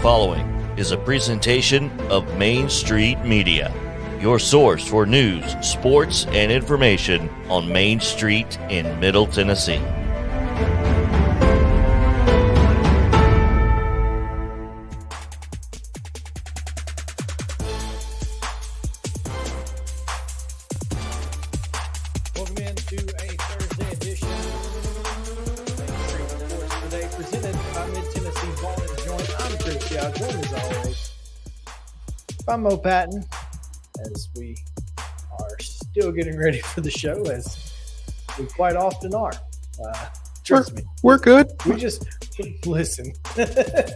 Following is a presentation of Main Street Media, your source for news, sports, and information on Main Street in Middle Tennessee. Welcome into a Thursday edition of Main Street Sports Today, presented by Mid-Tennessee Ball and Joint. I'm Chris Young, joined as always by Mo Patton, as we are still getting ready for the show, as we quite often are. Trust me. We're good. We just listen.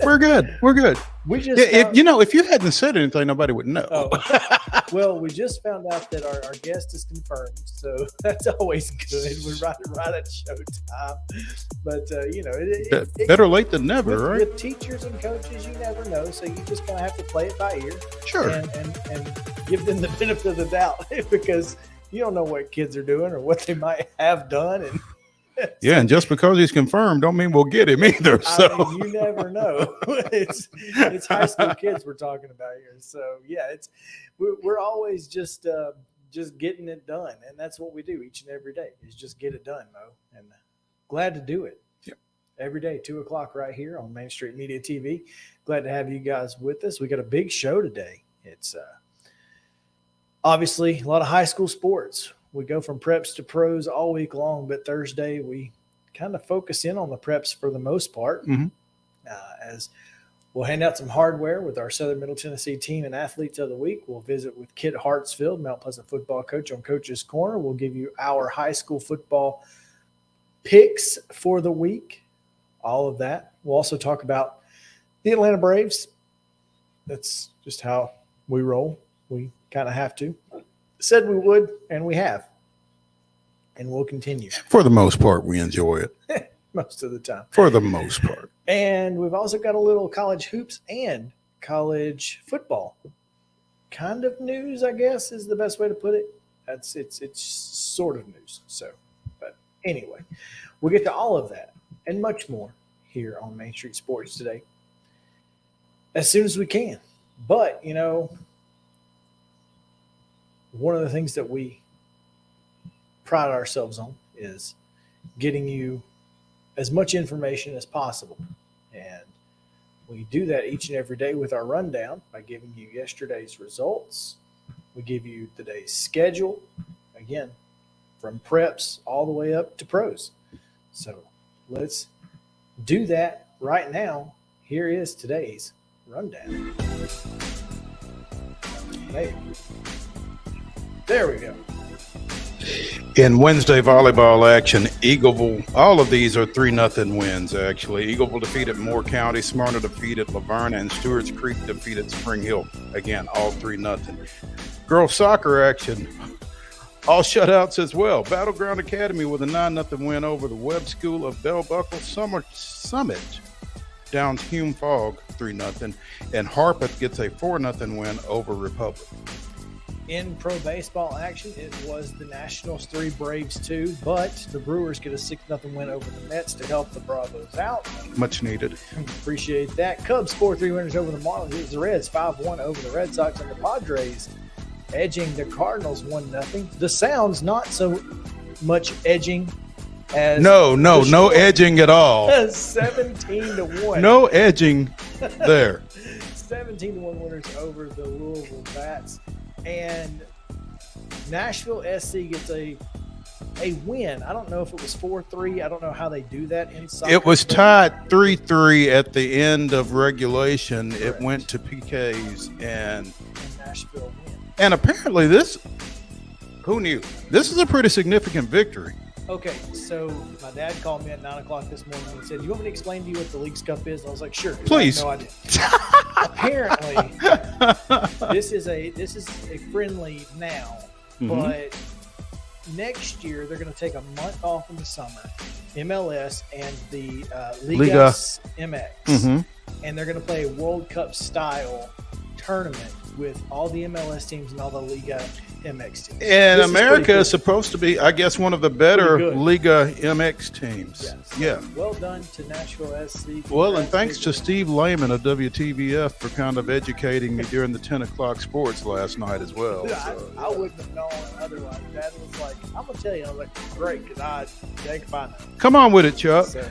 We're good. We're good. We just if you hadn't said anything, nobody would know. Oh. Well, we just found out that our guest is confirmed, so that's always good. We're right at showtime. But, better late than never, right? With teachers and coaches, you never know, so you just kind of have to play it by ear. Sure. And give them the benefit of the doubt, because you don't know what kids are doing or what they might have done. And yeah, and just because he's confirmed don't mean we'll get him either. So I mean, you never know. It's high school kids we're talking about here. So yeah, we're always just getting it done, and that's what we do each and every day, is just get it done, Mo. And glad to do it. Yep. Every day, 2:00 right here on Main Street Media TV. Glad to have you guys with us. We got a big show today. It's obviously a lot of high school sports. We go from preps to pros all week long, but Thursday we kind of focus in on the preps for the most part, as we'll hand out some hardware with our Southern Middle Tennessee team and athletes of the week. We'll visit with Kit HARTSFIELD, Mount Pleasant football coach, on Coach's Corner. We'll give you our high school football picks for the week, all of that. We'll also talk about the Atlanta Braves. That's just how we roll. We kind of have to. Said we would, and we have, and we'll continue. For the most part, we enjoy it. Most of the time. For the most part. And we've also got a little college hoops and college football kind of news, I guess, is the best way to put it. It's sort of news. So, but anyway, we'll get to all of that and much more here on Main Street Sports Today as soon as we can. But, one of the things that we pride ourselves on is getting you as much information as possible. And we do that each and every day with our rundown by giving you yesterday's results. We give you today's schedule, again, from preps all the way up to pros. So let's do that right now. Here is today's rundown. Hey. There we go. In Wednesday volleyball action, Eagleville, all of these are 3-0 wins, actually. Eagleville defeated Moore County, Smyrna defeated Laverne, and Stewart's Creek defeated Spring Hill. Again, all 3-0. Girls soccer action, all shutouts as well. Battleground Academy with a 9-0 win over the Webb School of Bell Buckle. Summit downs Hume Fogg 3-0. And Harpeth gets a 4-0 win over Republic. In pro baseball action, it was the Nationals 3, Braves 2, but the Brewers get a 6-0 win over the Mets to help the Bravos out. Much needed. Appreciate that. Cubs score 3 winners over the Marlins. It was the Reds 5-1 over the Red Sox, and the Padres edging the Cardinals 1-0. The Sounds not so much edging as no edging at all. 17-1. No edging there. 17-1 winners over the Louisville Bats. And Nashville SC gets a win. I don't know if it was 4-3. I don't know how they do that in soccer. It was tied 3-3 at the end of regulation. Correct. It went to PKs, and Nashville win. And apparently who knew? This is a pretty significant victory. Okay, so my dad called me at 9 o'clock this morning and said, "You want me to explain to you what the League's Cup is?" And I was like, "Sure." Please. I had no idea. apparently this is a friendly now, but next year they're going to take a month off in the summer, MLS and the Liga MX, and they're going to play a World Cup style tournament with all the MLS teams and all the Liga MX teams. And America is supposed to be, I guess, one of the better Liga MX teams. Yes. Yeah. Well done to Nashville SC. Well, and thanks to Steve Lehman of WTVF for kind of educating me during the 10 o'clock sports last night as well. Dude, I wouldn't have known otherwise. Dad was like, I'm going to tell you. I was like, great, because they can find that. Come on with it, Chuck. So,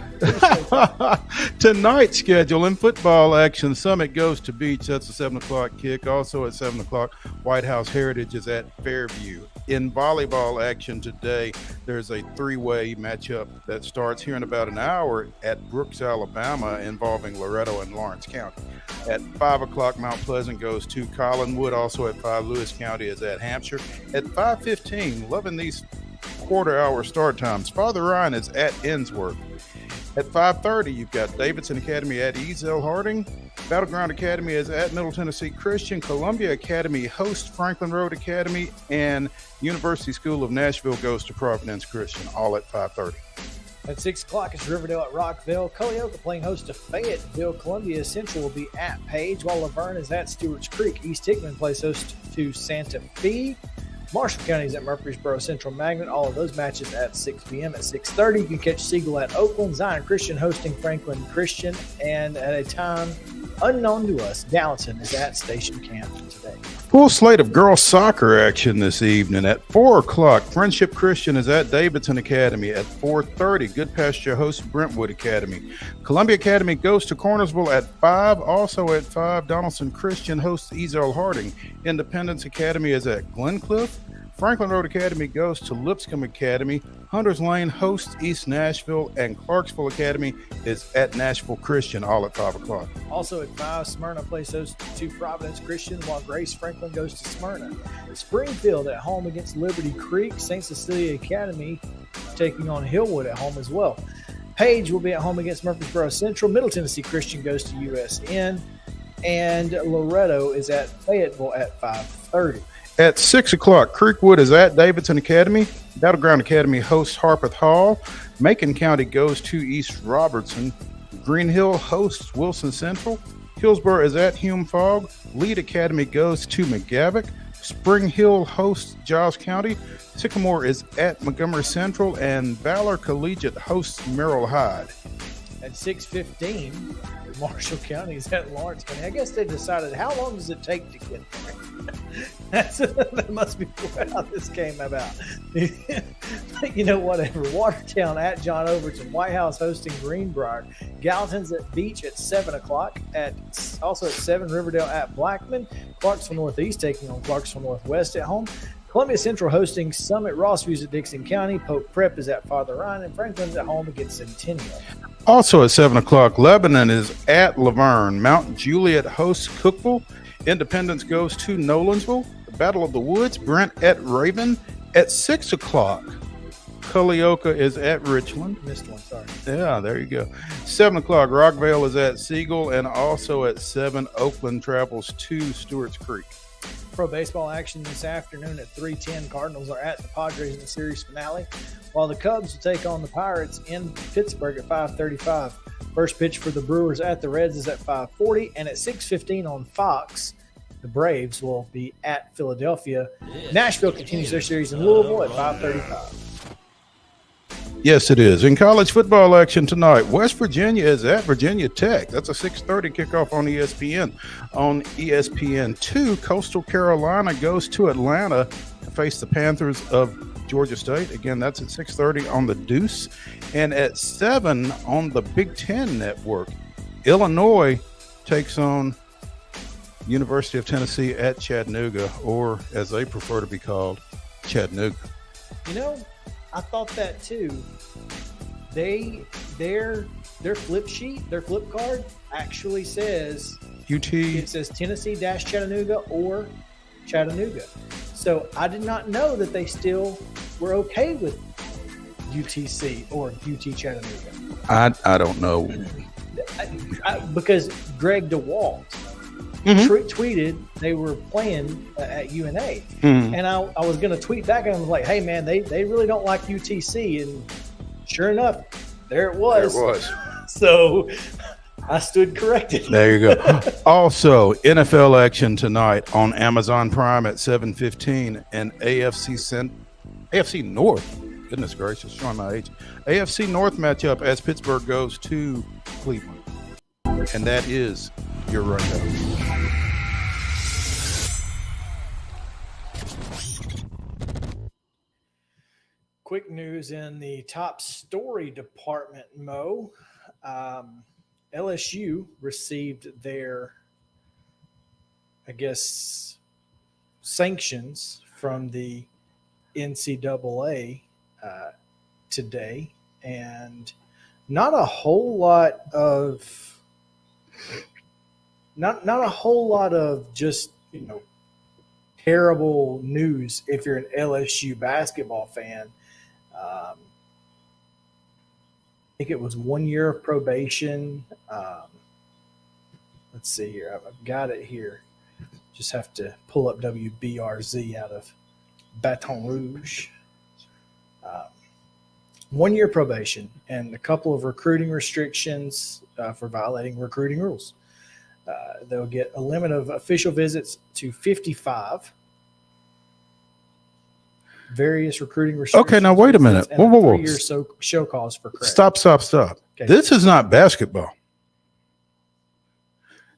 Tonight's schedule in football action, Summit goes to Beach. That's a 7 o'clock kick. Also at 7 o'clock, White House Heritage is at Fairview. In volleyball action today, there's a three-way matchup that starts here in about an hour at Brooks, Alabama, involving Loretto and Lawrence County. At 5 o'clock, Mount Pleasant goes to Collinwood. Also at 5, Lewis County is at Hampshire. At 5:15, loving these quarter-hour start times, Father Ryan is at Innsworth. At 5:30, you've got Davidson Academy at Ezel Harding. Battleground Academy is at Middle Tennessee Christian. Columbia Academy hosts Franklin Road Academy. And University School of Nashville goes to Providence Christian, all at 5:30. At 6 o'clock, it's Riverdale at Rockville. Culleoka playing host to Fayetteville. Columbia Central will be at Page, while Laverne is at Stewart's Creek. East Hickman plays host to Santa Fe. Marshall County is at Murfreesboro Central Magnet. All of those matches at 6 p.m. At 6:30, you can catch Siegel at Oakland. Zion Christian hosting Franklin Christian. And at a time unknown to us, Gallatin is at Station Camp today. Full slate of girls soccer action this evening. At 4 o'clock, Friendship Christian is at Davidson Academy. At 4:30, Good Pasture hosts Brentwood Academy. Columbia Academy goes to Cornersville at 5. Also at 5, Donaldson Christian hosts Ezel Harding. Independence Academy is at Glencliff. Franklin Road Academy goes to Lipscomb Academy. Hunters Lane hosts East Nashville, and Clarksville Academy is at Nashville Christian, all at 5 o'clock. Also at 5, Smyrna plays host to Providence Christian, while Grace Franklin goes to Smyrna. Springfield at home against Liberty Creek. St. Cecilia Academy taking on Hillwood at home as well. Page will be at home against Murfreesboro Central. Middle Tennessee Christian goes to USN. And Loretto is at Fayetteville at 5:30. At 6 o'clock, Creekwood is at Davidson Academy. Battleground Academy hosts Harpeth Hall. Macon County goes to East Robertson. Green Hill hosts Wilson Central. Hillsborough is at Hume Fogg. Lead Academy goes to McGavock. Spring Hill hosts Giles County. Sycamore is at Montgomery Central. And Valor Collegiate hosts Merrill Hyde. At 6:15, Marshall County is at Lawrence County. I guess they decided, how long does it take to get there? That must be how this came about. Whatever. Watertown at John Overton. White House hosting Greenbrier. Gallatin's at Beach at 7 o'clock. Also at 7, Riverdale at Blackman. Clarksville Northeast taking on Clarksville Northwest at home. Columbia Central hosting Summit. Rossview's at Dixon County. Pope Prep is at Father Ryan. And Franklin's at home against Centennial. Also at 7 o'clock, Lebanon is at Laverne. Mount Juliet hosts Cookville. Independence goes to Nolansville. The Battle of the Woods, Brent at Raven. At 6 o'clock, Culleoka is at Richland. Missed one, sorry. Yeah, there you go. 7 o'clock, Rockvale is at Siegel. And also at 7, Oakland travels to Stewart's Creek. Pro baseball action this afternoon at 3:10. Cardinals are at the Padres in the series finale, while the Cubs will take on the Pirates in Pittsburgh at 5:35. First pitch for the Brewers at the Reds is at 5:40, and at 6:15 on Fox, the Braves will be at Philadelphia. Nashville continues their series in Louisville at 5:35. Yes, it is. In college football action tonight, West Virginia is at Virginia Tech. That's a 6:30 kickoff on ESPN. On ESPN2, Coastal Carolina goes to Atlanta to face the Panthers of Georgia State. Again, that's at 6:30 on the Deuce. And at 7 on the Big Ten Network, Illinois takes on University of Tennessee at Chattanooga, or as they prefer to be called, Chattanooga. I thought that too. Their flip sheet, their flip card actually says UT. It says Tennessee-Chattanooga or Chattanooga. So I did not know that they still were okay with UTC or UT Chattanooga. I don't know. Because Greg DeWalt tweeted they were playing at UNA. And I was going to tweet back and I was like, hey, man, they really don't like UTC. And sure enough, there it was. So I stood corrected. There you go. Also, NFL action tonight on Amazon Prime at 7:15 and AFC North. Goodness gracious, showing my age. AFC North matchup as Pittsburgh goes to Cleveland. And that is your rundown. Quick news in the top story department, Mo. LSU received their, I guess, sanctions from the NCAA today, and not a whole lot of just terrible news if you're an LSU basketball fan. I think it was 1 year of probation. Let's see here. I've got it here. Just have to pull up WBRZ out of Baton Rouge. 1 year probation and a couple of recruiting restrictions for violating recruiting rules. They'll get a limit of official visits to 55. Various recruiting restrictions. Okay, now wait a minute. Whoa. 3 year show cause for credit. Stop. Okay. This is not basketball.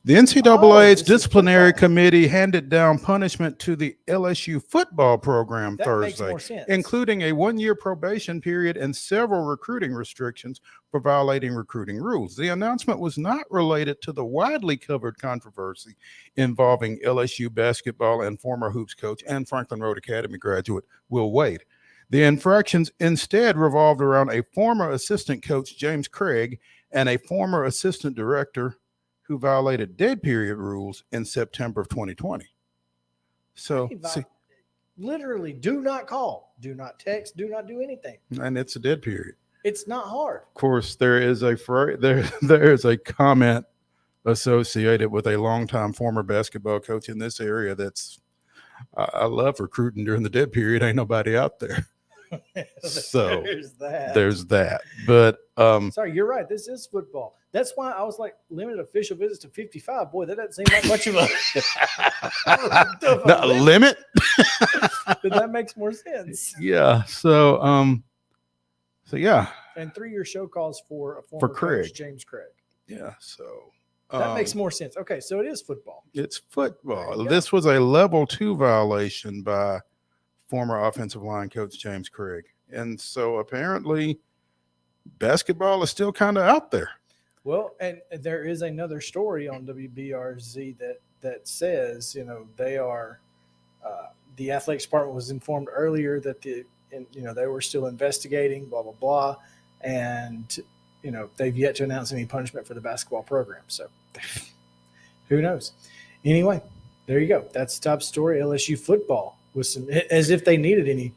The NCAA's disciplinary committee handed down punishment to the LSU football program Thursday, including a 1 year probation period and several recruiting restrictions for violating recruiting rules. The announcement was not related to the widely covered controversy involving LSU basketball and former hoops coach and Franklin Road Academy graduate Will Wade. The infractions instead revolved around a former assistant coach, James Craig, and a former assistant director who violated dead period rules in September of 2020. So, literally, do not call, do not text, do not do anything. And it's a dead period. It's not hard. Of course, there is a comment associated with a longtime former basketball coach in this area that's, I love recruiting during the dead period. Ain't nobody out there. So there's that. But sorry, you're right. This is football. That's why I was like, limited official visits to 55. Boy, that doesn't seem like much of a limit. But that makes more sense. Yeah. So yeah. And 3 year show calls for a former coach, James Craig. Yeah. So that makes more sense. Okay, so it is football. It's football. This was a level 2 violation by former offensive line coach James Craig. And so apparently basketball is still kind of out there. Well, and there is another story on WBRZ that says, they are the athletics department was informed earlier that they were still investigating, blah, blah, blah. And, they've yet to announce any punishment for the basketball program. So who knows? Anyway, there you go. That's the top story. LSU football with some, as if they needed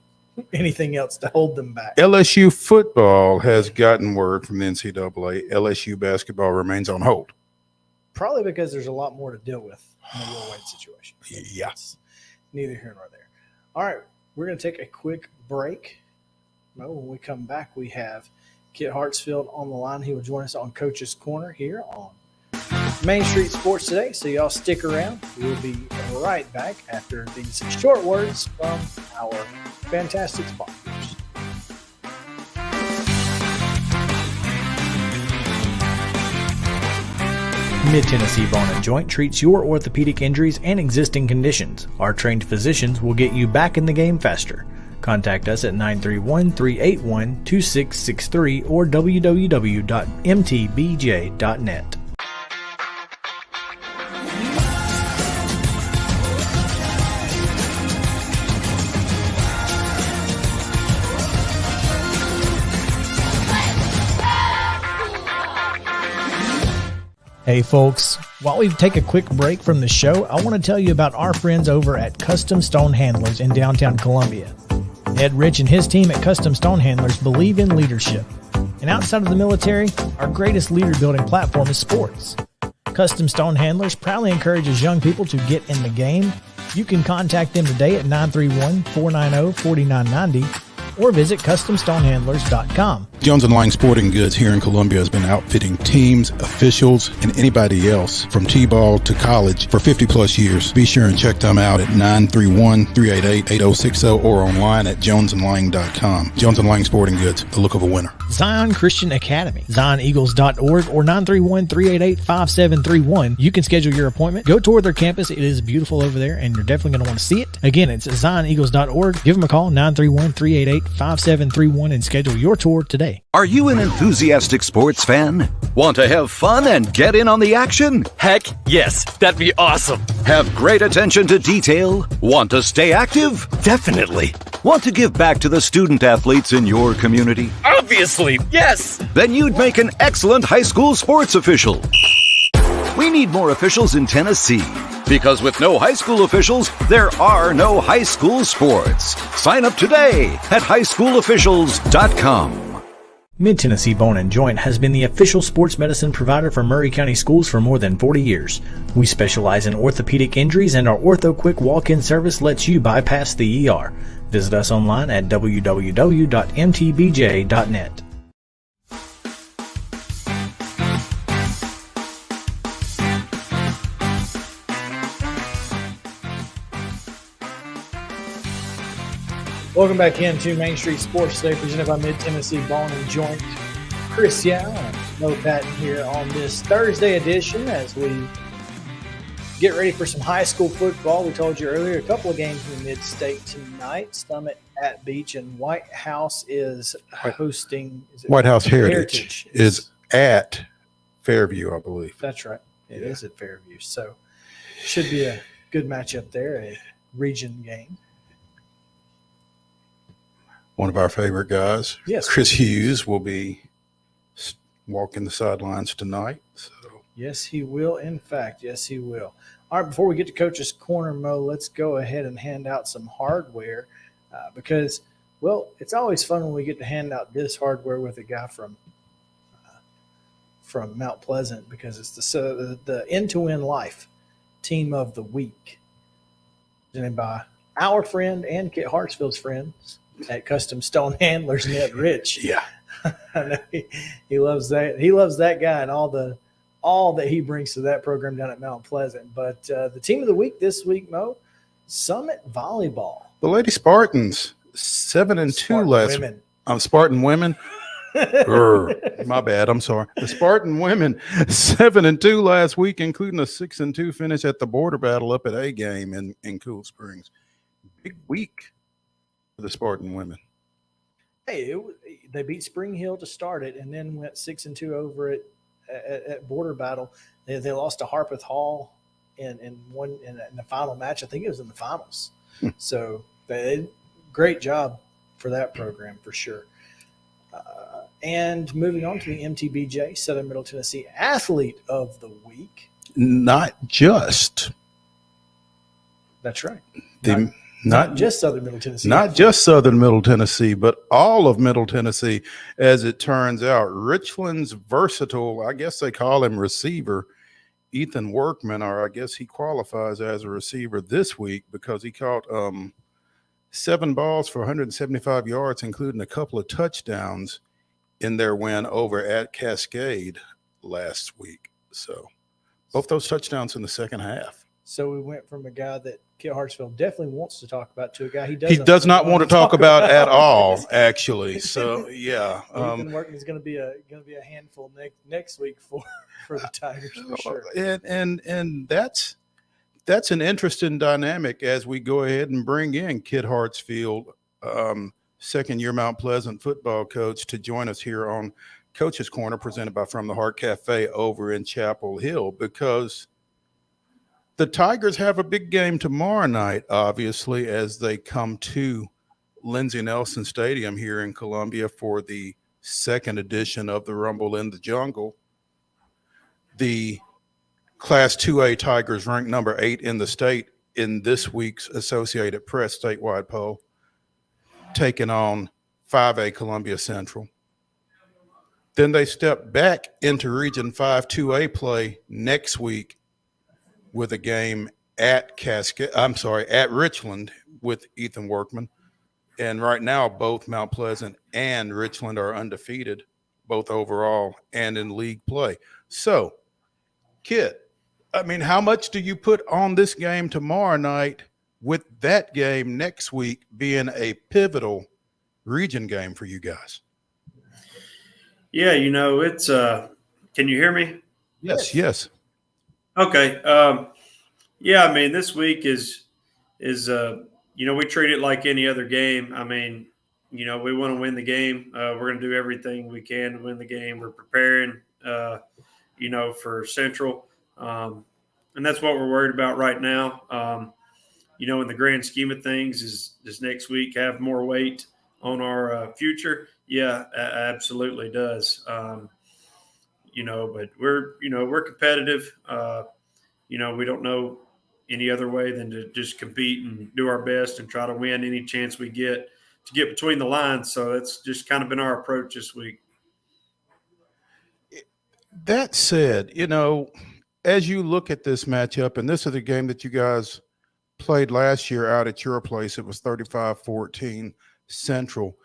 anything else to hold them back. LSU football has gotten word from the NCAA. LSU basketball remains on hold. Probably because there's a lot more to deal with in the Will Wade situation. Yes. Neither here nor there. All right, we're going to take a quick break. Well, when we come back, we have Kit Hartsfield on the line. He will join us on Coach's Corner here on Main Street Sports Today. So y'all stick around. We'll be right back after these short words from our fantastic sponsors. Mid-Tennessee Bone and Joint treats your orthopedic injuries and existing conditions. Our trained physicians will get you back in the game faster. Contact us at 931-381-2663 or www.mtbj.net. Hey folks, while we take a quick break from the show, I want to tell you about our friends over at Custom Stone Handlers in downtown Columbia. Ed Rich and his team at Custom Stone Handlers believe in leadership. And outside of the military, our greatest leader building platform is sports. Custom Stone Handlers proudly encourages young people to get in the game. You can contact them today at 931-490-4990 or visit CustomStonehandlers.com. Jones & Lang Sporting Goods here in Columbia has been outfitting teams, officials, and anybody else from T-ball to college for 50-plus years. Be sure and check them out at 931-388-8060 or online at jonesandlang.com. Jones & Lang Sporting Goods, the look of a winner. Zion Christian Academy, ZionEagles.org or 931-388-5731. You can schedule your appointment. Go tour their campus. It is beautiful over there, and you're definitely going to want to see it. Again, it's ZionEagles.org. Give them a call, 931-388-5731, and schedule your tour today. Are you an enthusiastic sports fan? Want to have fun and get in on the action? Heck, yes, that'd be awesome. Have great attention to detail? Want to stay active? Definitely. Want to give back to the student athletes in your community? Obviously, yes. Then you'd make an excellent high school sports official. We need more officials in Tennessee, because with no high school officials, there are no high school sports. Sign up today at highschoolofficials.com. Mid-Tennessee Bone & Joint has been the official sports medicine provider for Maury County Schools for more than 40 years. We specialize in orthopedic injuries, and our Ortho Quick walk-in service lets you bypass the ER. Visit us online at www.mtbj.net. Welcome back into Main Street Sports Today, presented by Mid-Tennessee Bone & Joint. Chris Yao and Mo Patton here on this Thursday edition as we get ready for some high school football. We told you earlier, a couple of games in the Mid-State tonight. Summit at Beach, and White House is hosting. White House Heritage is at Fairview, I believe. That's right. It is at Fairview. So should be a good matchup there, a region game. One of our favorite guys, yes, Chris Hughes, will be walking the sidelines tonight. So yes, he will. In fact, yes, he will. All right, before we get to Coach's Corner, Mo, let's go ahead and hand out some hardware because, well, it's always fun when we get to hand out this hardware with a guy from Mount Pleasant, because it's the End-to-End Life Team of the Week, presented by our friend and Kit Hartsfield's friends at Custom Stone Handlers, Ned Rich. yeah, I know he loves that. He loves that guy and all that he brings to that program down at Mount Pleasant. But the team of the week this week, Mo, Summit Volleyball. the Lady Spartans 7-2 last. Women. Spartan women. My bad. I'm sorry. The Spartan women 7-2 last week, including a 6-2 finish at the border battle up at A Game in Cool Springs. Big week for the Spartan women. Hey, they beat Spring Hill to start it, and then went 6-2 over at border battle. They lost to Harpeth Hall in the final match. I think it was in the finals. So great job for that program for sure. And moving on to the MTBJ, Southern Middle Tennessee Athlete of the Week. Not just. That's right. Not just Southern Middle Tennessee. Not just Southern Middle Tennessee, but all of Middle Tennessee, as it turns out. Richland's versatile, I guess they call him receiver, Ethan Workman, or I guess he qualifies as a receiver this week because he caught 7 balls for 175 yards, including a couple of touchdowns in their win over at Cascade last week. So both those touchdowns in the second half. So we went from a guy that Kit Hartsfield definitely wants to talk about to a guy he does not want to talk about at all, actually. So yeah, Ethan Workman is going to be a handful next week for the Tigers for sure. And that's an interesting dynamic as we go ahead and bring in Kit Hartsfield, second-year Mount Pleasant football coach, to join us here on Coach's Corner, presented by From the Heart Cafe over in Chapel Hill, because the Tigers have a big game tomorrow night, obviously, as they come to Lindsey Nelson Stadium here in Columbia for the second edition of the Rumble in the Jungle. The Class 2A Tigers ranked number 8 in the state in this week's Associated Press statewide poll, taking on 5A Columbia Central. Then they step back into Region 5 2A play next week with a game at Richland with Ethan Workman. And right now, both Mount Pleasant and Richland are undefeated, both overall and in league play. So, Kit, I mean, how much do you put on this game tomorrow night with that game next week being a pivotal region game for you guys? Yeah, it's can you hear me? Yes. Okay. Yeah, I mean, this week is we treat it like any other game. I mean, we want to win the game. We're going to do everything we can to win the game. We're preparing for Central. And that's what we're worried about right now. In the grand scheme of things, is does next week have more weight on our future? Yeah, absolutely does. But we're competitive. We don't know any other way than to just compete and do our best and try to win any chance we get to get between the lines. So that's just kind of been our approach this week. That said, as you look at this matchup, and this is a game that you guys played last year out at your place, it was 35-14 Central,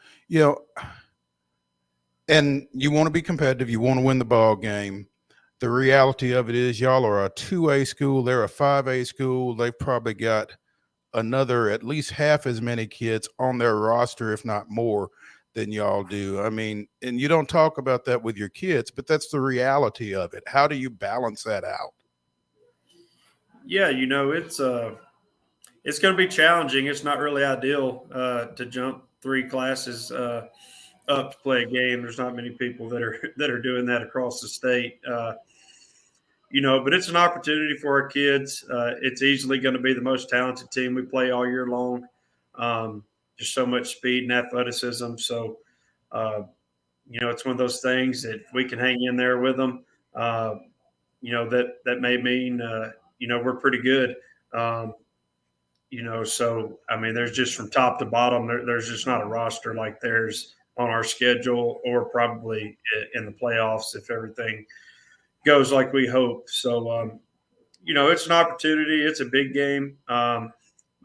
and you want to be competitive, you want to win the ball game. The reality of it is y'all are a 2A school, they're a 5A school. They've probably got another at least half as many kids on their roster, if not more, than y'all do. I mean, and you don't talk about that with your kids, but that's the reality of it. How do you balance that out? Yeah, it's going to be challenging. It's not really ideal to jump 3 classes up to play a game. There's not many people that are doing that across the state. But it's an opportunity for our kids. It's easily going to be the most talented team we play all year long. Just so much speed and athleticism. So, it's one of those things that if we can hang in there with them, that may mean, we're pretty good. So, I mean, there's just from top to bottom, there's just not a roster like theirs on our schedule or probably in the playoffs if everything goes like we hope. So, it's an opportunity. It's a big game.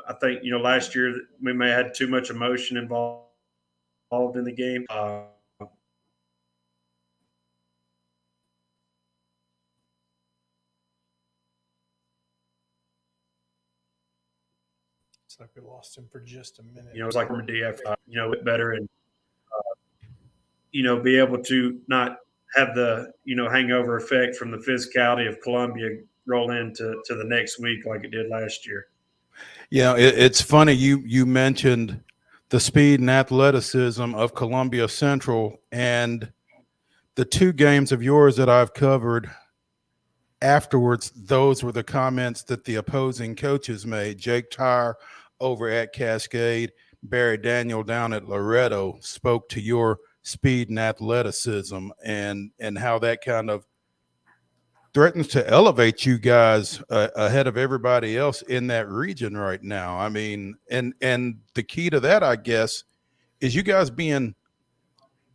I think, last year we may have had too much emotion involved in the game. It's like we lost him for just a minute. It's like from a DF, better and, be able to not have the, hangover effect from the physicality of Columbia roll into the next week like it did last year. It's funny. You mentioned the speed and athleticism of Columbia Central, and the 2 games of yours that I've covered afterwards, those were the comments that the opposing coaches made. Jake Tyre over at Cascade, Barry Daniel down at Loretto spoke to your speed and athleticism and how that kind of threatens to elevate you guys ahead of everybody else in that region right now. I mean, and the key to that, I guess, is you guys being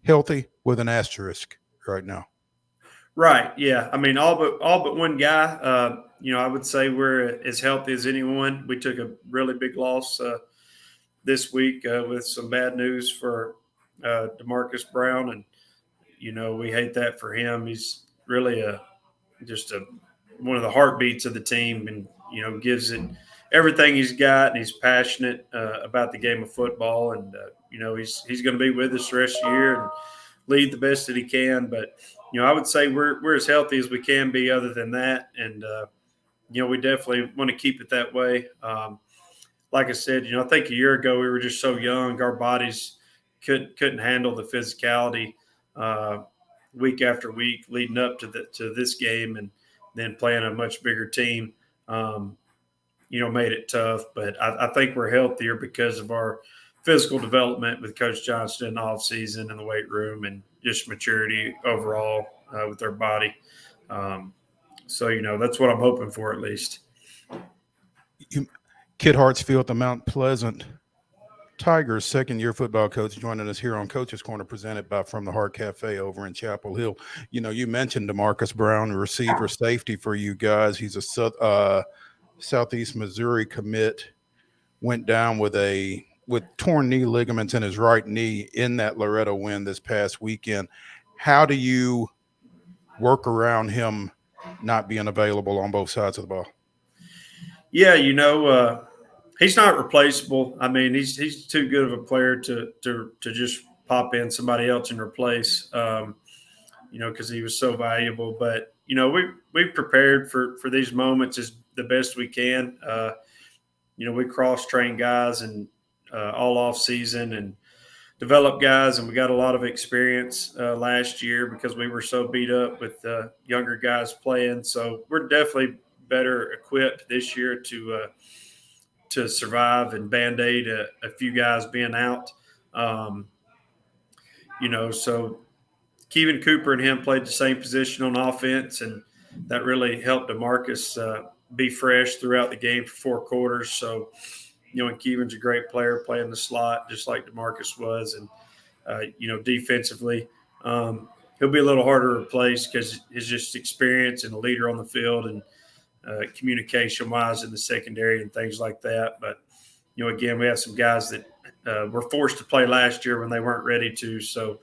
healthy with an asterisk right now. Right. Yeah. I mean, all but one guy, I would say we're as healthy as anyone. We took a really big loss this week with some bad news for DeMarcus Brown. And, we hate that for him. He's really one of the heartbeats of the team and, gives it everything he's got. And he's passionate about the game of football. And, he's going to be with us the rest of the year and lead the best that he can. But, I would say we're as healthy as we can be other than that. And, we definitely want to keep it that way. Like I said, I think a year ago we were just so young. Our bodies couldn't handle the physicality week after week leading up to this game, and then playing a much bigger team, made it tough. But I think we're healthier because of our physical development with Coach Johnston in the offseason and the weight room and just maturity overall with our body. So, that's what I'm hoping for at least. Kid Hartsfield, the Mount Pleasant Tigers second-year football coach, joining us here on Coach's Corner, presented by From the Heart Cafe over in Chapel Hill. You mentioned DeMarcus Brown, receiver safety for you guys. He's a Southeast Missouri commit, went down with torn knee ligaments in his right knee in that Loretto win this past weekend. How do you work around him not being available on both sides of the ball? Yeah, he's not replaceable. I mean, he's too good of a player to just pop in somebody else and replace. Because he was so valuable. But we've prepared for these moments as the best we can. We cross-train guys and all off season and develop guys, and we got a lot of experience last year because we were so beat up with younger guys playing. So we're definitely better equipped this year to survive and band-aid a few guys being out. So Kevin Cooper and him played the same position on offense, and that really helped DeMarcus be fresh throughout the game for 4 quarters. So, and Kevin's a great player playing the slot just like DeMarcus was. And, defensively, he'll be a little harder to replace because his just experience and a leader on the field and communication-wise in the secondary and things like that. But, again, we have some guys that were forced to play last year when they weren't ready to. So,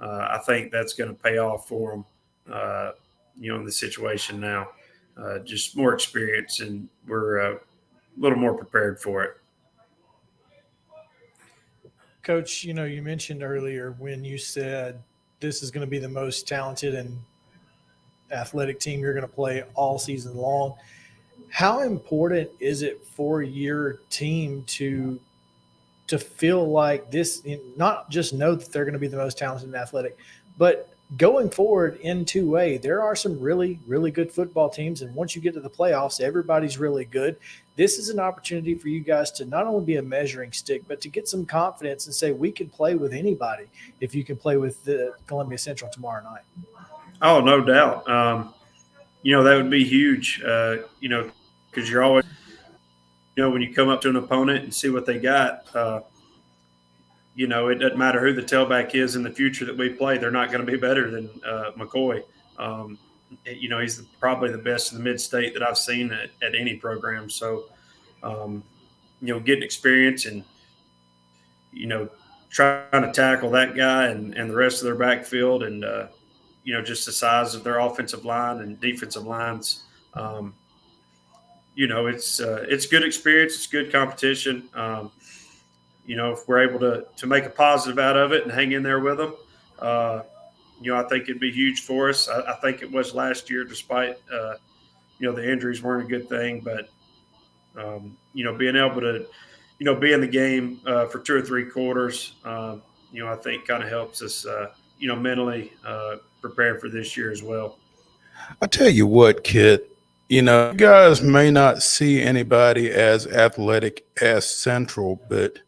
I think that's going to pay off for them, in the situation now. Just more experience, and we're a little more prepared for it. Coach, you mentioned earlier when you said this is going to be the most talented and athletic team you're going to play all season long. How important is it for your team to feel like this, not just know that they're going to be the most talented and athletic, but going forward in 2A, there are some really, really good football teams. And once you get to the playoffs, everybody's really good. This is an opportunity for you guys to not only be a measuring stick, but to get some confidence and say, we can play with anybody if you can play with the Columbia Central tomorrow night. Oh, no doubt. That would be huge, because you're always, when you come up to an opponent and see what they got, it doesn't matter who the tailback is in the future that we play. They're not going to be better than McCoy. He's probably the best in the mid-state that I've seen at any program. So, getting experience and, trying to tackle that guy and the rest of their backfield and, just the size of their offensive line and defensive lines. It's good experience. It's good competition. If we're able to make a positive out of it and hang in there with them, I think it'd be huge for us. I think it was last year, despite, the injuries weren't a good thing. But, being able to, be in the game for 2 or 3 quarters, I think kind of helps us, mentally prepare for this year as well. I tell you what, Kit, you guys may not see anybody as athletic as Central, but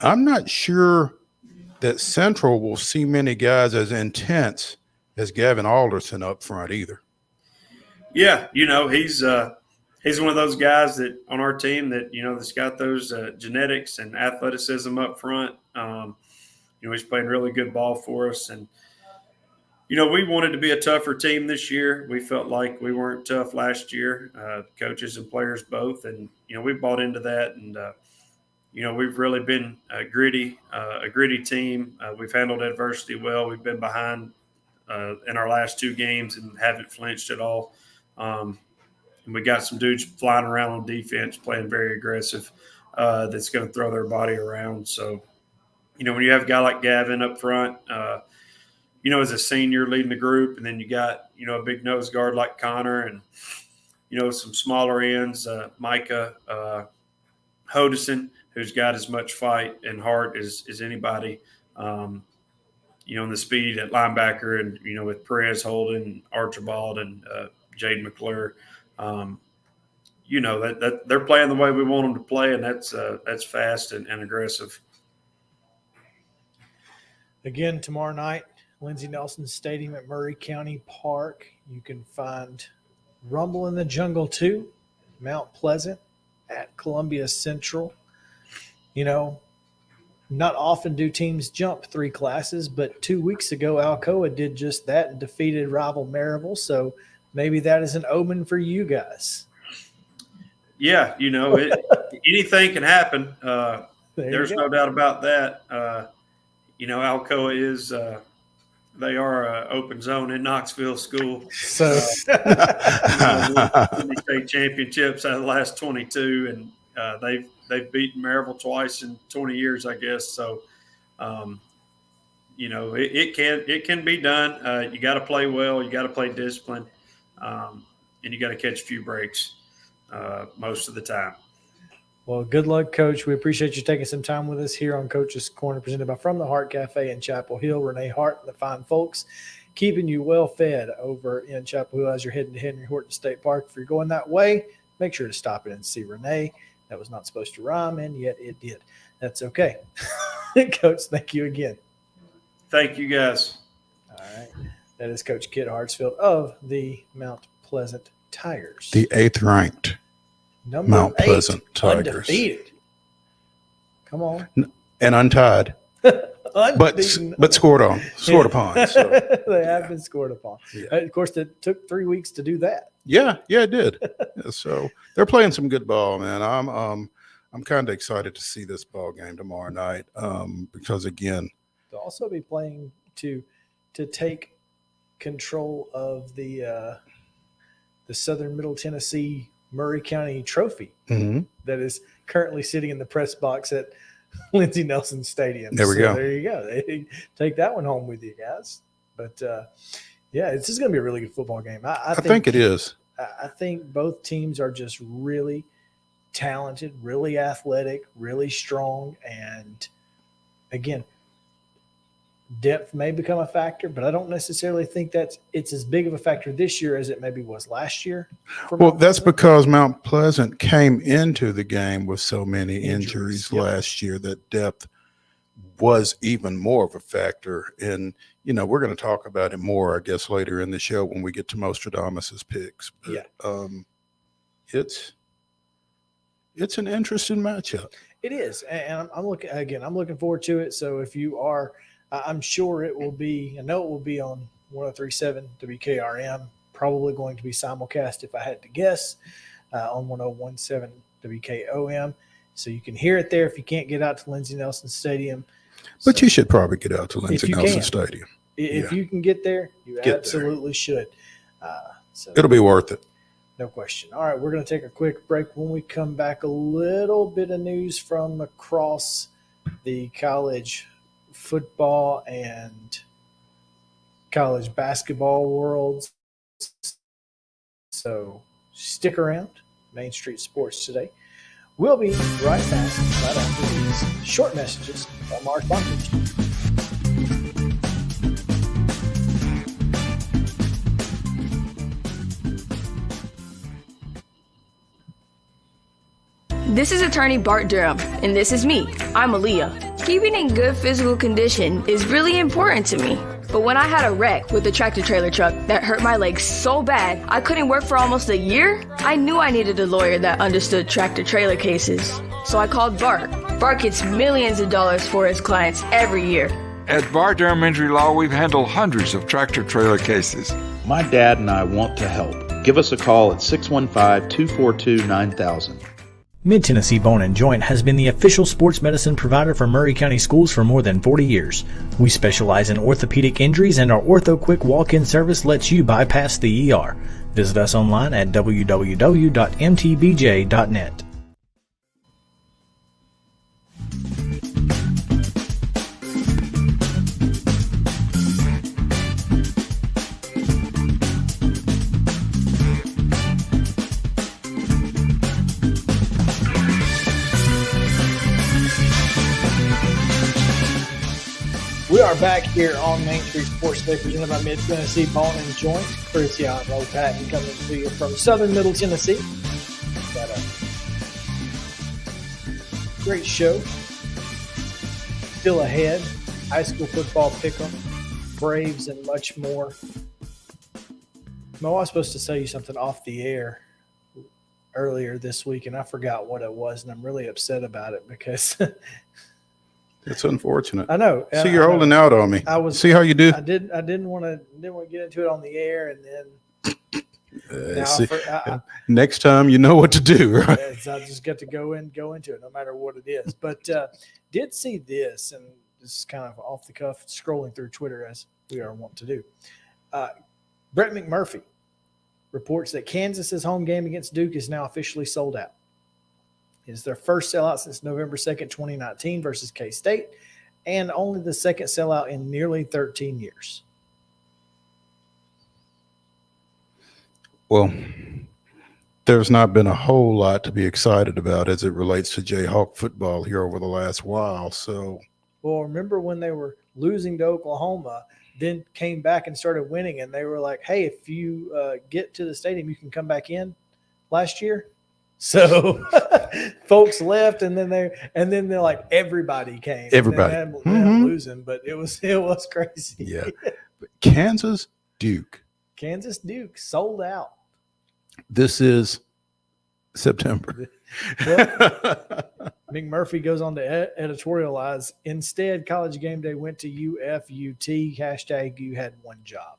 I'm not sure that Central will see many guys as intense as Gavin Alderson up front either. Yeah, he's one of those guys that on our team that, that's got those genetics and athleticism up front. He's playing really good ball for us. And, we wanted to be a tougher team this year. We felt like we weren't tough last year, coaches and players both. And, we bought into that. And, we've really been a gritty team. We've handled adversity well. We've been behind in our last 2 games and haven't flinched at all. And we got some dudes flying around on defense, playing very aggressive, that's going to throw their body around. So, when you have a guy like Gavin up front, as a senior leading the group, and then you got, a big nose guard like Connor and, some smaller ends, Micah Hodison, who's got as much fight and heart as anybody, and the speed at linebacker and, with Perez Holden, Archibald, and Jaden McClure, that they're playing the way we want them to play, and that's fast and aggressive. Again, tomorrow night, Lindsey Nelson Stadium at Murray County Park. You can find Rumble in the Jungle 2, Mount Pleasant at Columbia Central. Not often do teams jump 3 classes, but 2 weeks ago, Alcoa did just that and defeated rival Maryville. So maybe that is an omen for you guys. Yeah, anything can happen. There's no doubt about that. Alcoa is they are an open zone in Knoxville school. So won state championships out of the last 22, and they've beaten Maryville twice in 20 years, I guess. So, it can be done. You got to play well, you got to play discipline, and you got to catch a few breaks most of the time. Well, good luck, Coach. We appreciate you taking some time with us here on Coach's Corner, presented by From the Heart Cafe in Chapel Hill. Renee Hart and the fine folks keeping you well fed over in Chapel Hill as you're heading to Henry Horton State Park. If you're going that way, make sure to stop in and see Renee. That was not supposed to rhyme, and yet it did. That's okay. Coach, thank you again. Thank you, guys. All right. That is Coach Kit Hartsfield of the Mount Pleasant Tigers. The 8th ranked Number Mount 8, Pleasant Tigers. undefeated. Come on. And untied, Unbeaten. but scored upon. So. They have been scored upon. Yeah. Of course, it took 3 weeks to do that. Yeah, it did. So they're playing some good ball, man. I'm kind of excited to see this ball game tomorrow night because, again, They'll also be playing to take control of the Southern Middle Tennessee Murray County Trophy that is currently sitting in the press box at Lindsey Nelson Stadium. There we go. There you go. They take that one home with you guys. But this is going to be a really good football game. I think it is. I think both teams are just really talented, really athletic, really strong, and again, depth may become a factor, but I don't necessarily think it's as big of a factor this year as it maybe was last year. Well, that's because Mount Pleasant came into the game with so many injuries last year that depth was even more of a factor. And, we're going to talk about it more, I guess, later in the show when we get to Nostradamus's picks. But, it's an interesting matchup. It is. And I'm looking forward to it. So if you are, I'm sure it will be, I know it will be on 103.7 WKRM, probably going to be simulcast if I had to guess, on 101.7 WKOM. So you can hear it there if you can't get out to Lindsey Nelson Stadium. But you should probably get out to Lindsey Nelson Stadium. If you can get there, you absolutely should. So it'll be worth it. No question. All right, we're going to take a quick break. When we come back, a little bit of news from across the college football and college basketball worlds. So stick around. Main Street Sports Today. We'll be right back right after these short messages from our sponsors. This is attorney Bart Durham, and this is me. I'm Aaliyah. Keeping in good physical condition is really important to me. But when I had a wreck with a tractor-trailer truck that hurt my legs so bad I couldn't work for almost a year, I knew I needed a lawyer that understood tractor-trailer cases. So I called Bart. Bart gets millions of dollars for his clients every year. At Bart Durham Injury Law, we've handled hundreds of tractor-trailer cases. My dad and I want to help. Give us a call at 615-242-9000. Mid-Tennessee Bone & Joint has been the official sports medicine provider for Murray County Schools for more than 40 years. We specialize in orthopedic injuries, and our Ortho Quick walk-in service lets you bypass the ER. Visit us online at www.mtbj.net. We are back here on Main Street Sports Today, presented by Mid-Tennessee Bone & Joint. Chris Young, Low Patton, coming to you from Southern Middle Tennessee. Got a great show still ahead. High school football pick'em, Braves, and much more. Mo, I was supposed to tell you something off the air earlier this week, and I forgot what it was, and I'm really upset about it because It's unfortunate. I know. See, you're holding out on me. See how you do. I didn't want to get into it on the air, and then next time you know what to do, right? I just got to go into it, no matter what it is. But did see this, and this is kind of off the cuff, scrolling through Twitter as we are wont to do. Brett McMurphy reports that Kansas's home game against Duke is now officially sold out. It's their first sellout since November 2nd, 2019 versus K-State, and only the second sellout in nearly 13 years. Well, there's not been a whole lot to be excited about as it relates to Jayhawk football here over the last while. So, well, remember when they were losing to Oklahoma, then came back and started winning, and they were like, hey, if you get to the stadium, you can come back in last year. So folks left, and then they're like, everybody came. Everybody them losing, but it was crazy. Yeah, but Kansas Duke sold out. This is September. McMurphy goes on to editorialize. Instead, College Game Day went to UFUT. Hashtag you had one job.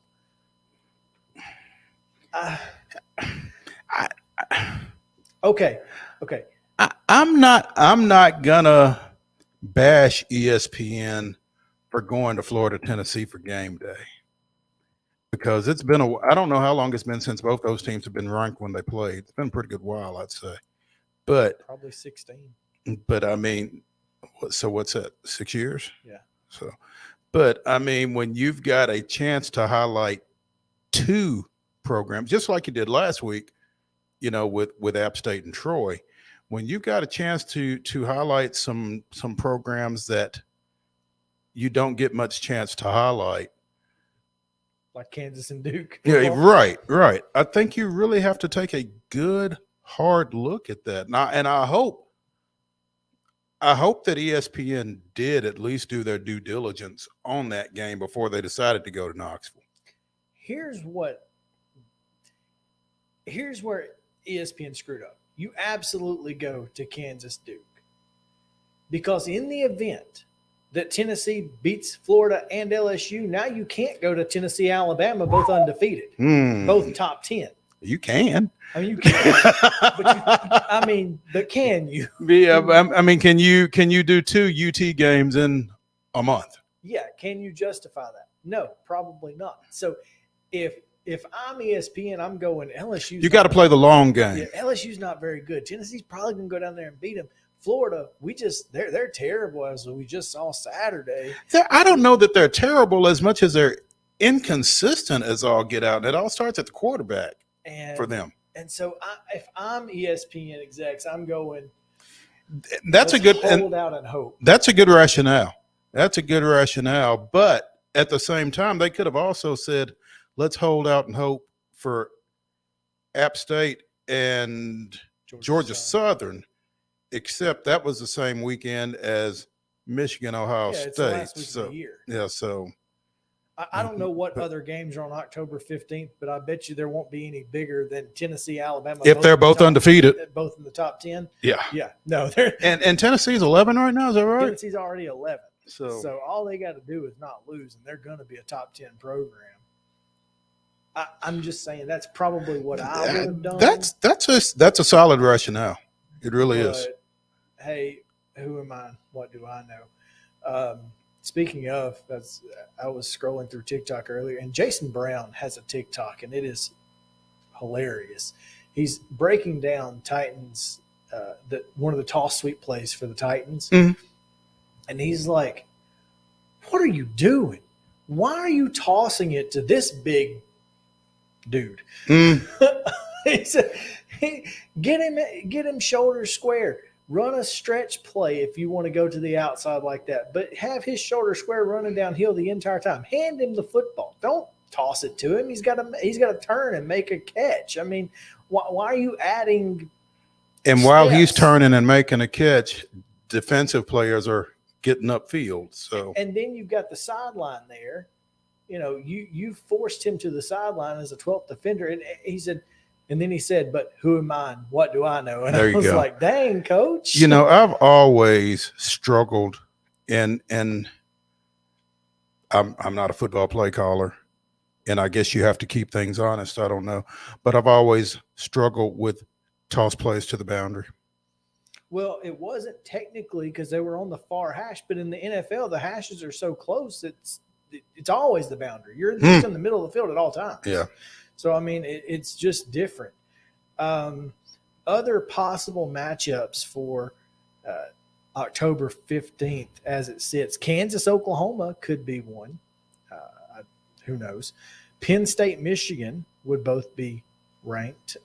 Okay. I'm not gonna bash ESPN for going to Florida, Tennessee for game day, because it's been I don't know how long it's been since both those teams have been ranked when they played. It's been a pretty good while, I'd say. But probably 16. But I mean, so what's that? 6 years? Yeah. So, but I mean, when you've got a chance to highlight two programs, just like you did last week, with App State and Troy, when you've got a chance to highlight some programs that you don't get much chance to highlight, like Kansas and Duke. Yeah, right. I think you really have to take a good, hard look at that. And I hope that ESPN did at least do their due diligence on that game before they decided to go to Knoxville. Here's where ESPN screwed up. You absolutely go to Kansas Duke, because in the event that Tennessee beats Florida and LSU, now you can't go to Tennessee, Alabama, both undefeated, both top 10. You can. I mean, you can. But can you? Yeah, I mean, can you do 2 UT games in a month? Yeah. Can you justify that? No, probably not. So if I'm ESPN, I'm going LSU. You got to play the long game. Yeah, LSU's not very good. Tennessee's probably going to go down there and beat them. Florida, they're terrible, as we just saw Saturday. I don't know that they're terrible as much as they're inconsistent as all get out. And it all starts at the quarterback for them. And so if I'm ESPN execs, I'm going. That's a good hold out and hope. That's a good rationale. But at the same time, they could have also said, let's hold out and hope for App State and Georgia Southern, except that was the same weekend as Michigan, Ohio State. It's the last week of the year. Yeah, so I don't know what other games are on October 15th, but I bet you there won't be any bigger than Tennessee, Alabama. If they're both undefeated. Both in the top 10. Yeah. Yeah. No, they're and Tennessee's 11 right now, is that right? Tennessee's already 11. So all they got to do is not lose, and they're going to be a top 10 program. I'm just saying that's probably what I would have done. That's a solid rationale. It really is. Hey, who am I? What do I know? Speaking of, I was scrolling through TikTok earlier, and Jason Brown has a TikTok, and it is hilarious. He's breaking down Titans, one of the toss sweep plays for the Titans, and he's like, "What are you doing? Why are you tossing it to this big dude?" He said, "Get him shoulders square. Run a stretch play if you want to go to the outside like that, but have his shoulder square running downhill the entire time. Hand him the football. Don't toss it to him. He's got to turn and make a catch. I mean, why are you adding?" And while he's turning and making a catch, defensive players are getting upfield. So, and then you've got the sideline there. You forced him to the sideline as a 12th defender, and he said. And then he said, "But who am I? What do I know?" And I was like, "Dang, coach." I've always struggled and I'm not a football play caller, and I guess you have to keep things honest. I don't know, but I've always struggled with toss plays to the boundary. Well, it wasn't technically because they were on the far hash, but in the NFL, the hashes are so close, it's always the boundary. You're just in the middle of the field at all times. Yeah. So, I mean, it's just different. Other possible matchups for October 15th as it sits, Kansas, Oklahoma could be one. Who knows? Penn State, Michigan would both be ranked.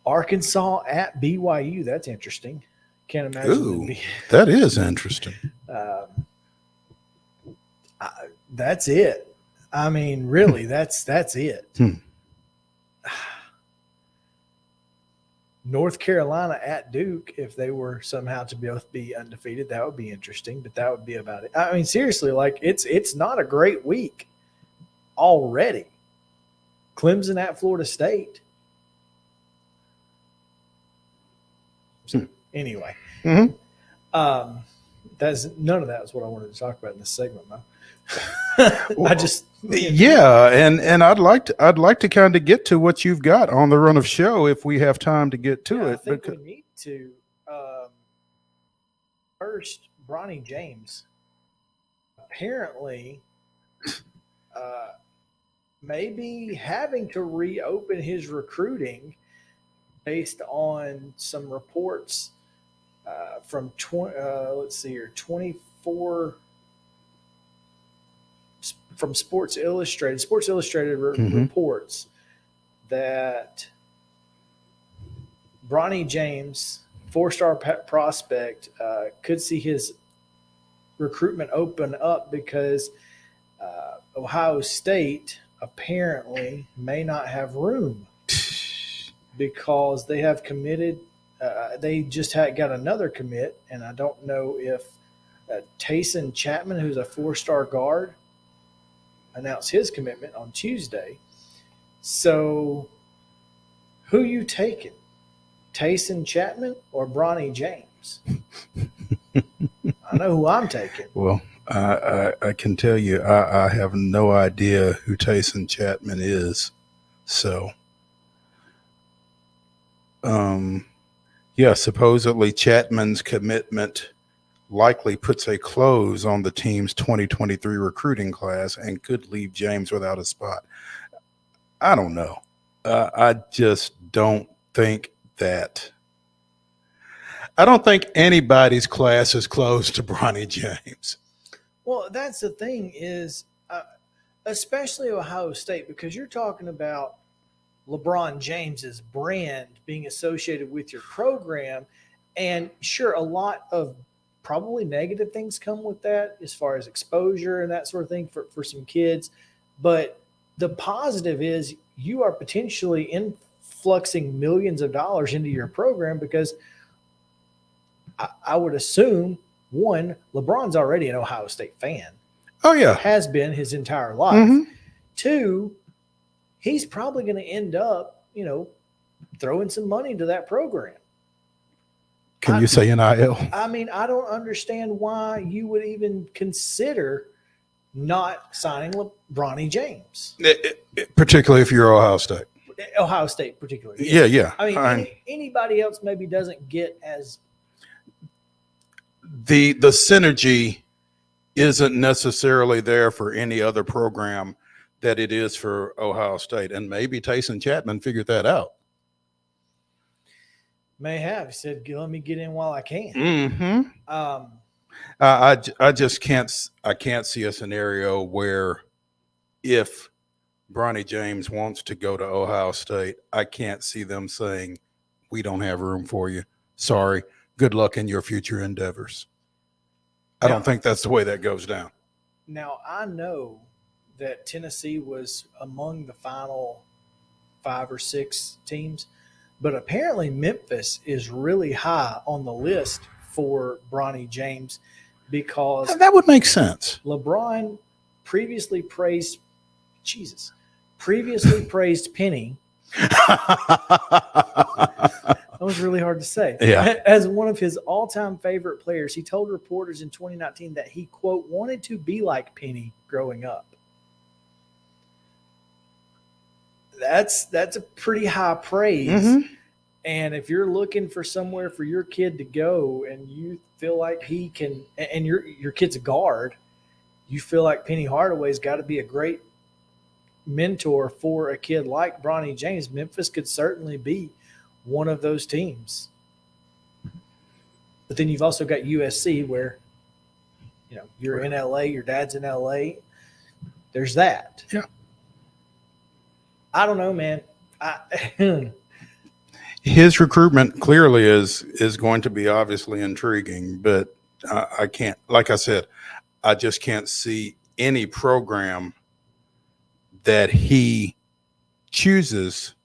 Arkansas at BYU. That's interesting. Can't imagine. Ooh, that is interesting. That's it. I mean, really, that's it. North Carolina at Duke, if they were somehow to both be undefeated, that would be interesting, but that would be about it. I mean, seriously, like it's not a great week already. Clemson at Florida State. So anyway, that's none of that is what I wanted to talk about in this segment, Mo. And I'd like to kind of get to what you've got on the run of show if we have time to get to it. I think we need to. First, Bronny James apparently maybe having to reopen his recruiting based on some reports from 24 from Sports Illustrated. Sports Illustrated reports that Bronny James, four-star prospect, could see his recruitment open up because Ohio State apparently may not have room because they have committed. They just got another commit, and I don't know if Tayson Chapman, who's a four-star guard, announced his commitment on Tuesday. So who you taking? Tayson Chapman or Bronny James? I know who I'm taking. Well, I can tell you I have no idea who Tayson Chapman is. So, supposedly Chapman's commitment likely puts a close on the team's 2023 recruiting class and could leave James without a spot. I don't know. I just don't think that. I don't think anybody's class is closed to Bronny James. Well, that's the thing is, especially Ohio State, because you're talking about LeBron James's brand being associated with your program. And sure, a lot of probably negative things come with that as far as exposure and that sort of thing for some kids. But the positive is you are potentially influxing millions of dollars into your program because I would assume, one, LeBron's already an Ohio State fan. Oh, yeah. Has been his entire life. Two, he's probably going to end up, throwing some money into that program. Can you say NIL? I mean, I don't understand why you would even consider not signing Bronny James. Particularly if you're Ohio State. Ohio State, particularly. Yeah. I mean, anybody else maybe doesn't get as the synergy isn't necessarily there for any other program that it is for Ohio State, and maybe Tayson Chapman figured that out. May have. He said, "Let me get in while I can." I just can't see a scenario where if Bronny James wants to go to Ohio State, I can't see them saying, "We don't have room for you. Sorry. Good luck in your future endeavors." I don't think that's the way that goes down. Now, I know that Tennessee was among the final 5 or 6 teams, but apparently Memphis is really high on the list for Bronny James because that would make sense. LeBron previously praised Penny. I was really hard to say. Yeah. As one of his all-time favorite players, he told reporters in 2019 that he, quote, wanted to be like Penny growing up. That's a pretty high praise. Mm-hmm. And if you're looking for somewhere for your kid to go and you feel like he can, and your kid's a guard, you feel like Penny Hardaway's got to be a great mentor for a kid like Bronny James, Memphis could certainly be one of those teams. But then you've also got USC where, you're in LA, your dad's in LA. There's that. Yeah. I don't know, man. His recruitment clearly is going to be obviously intriguing, but I can't, like I said, I just can't see any program that he chooses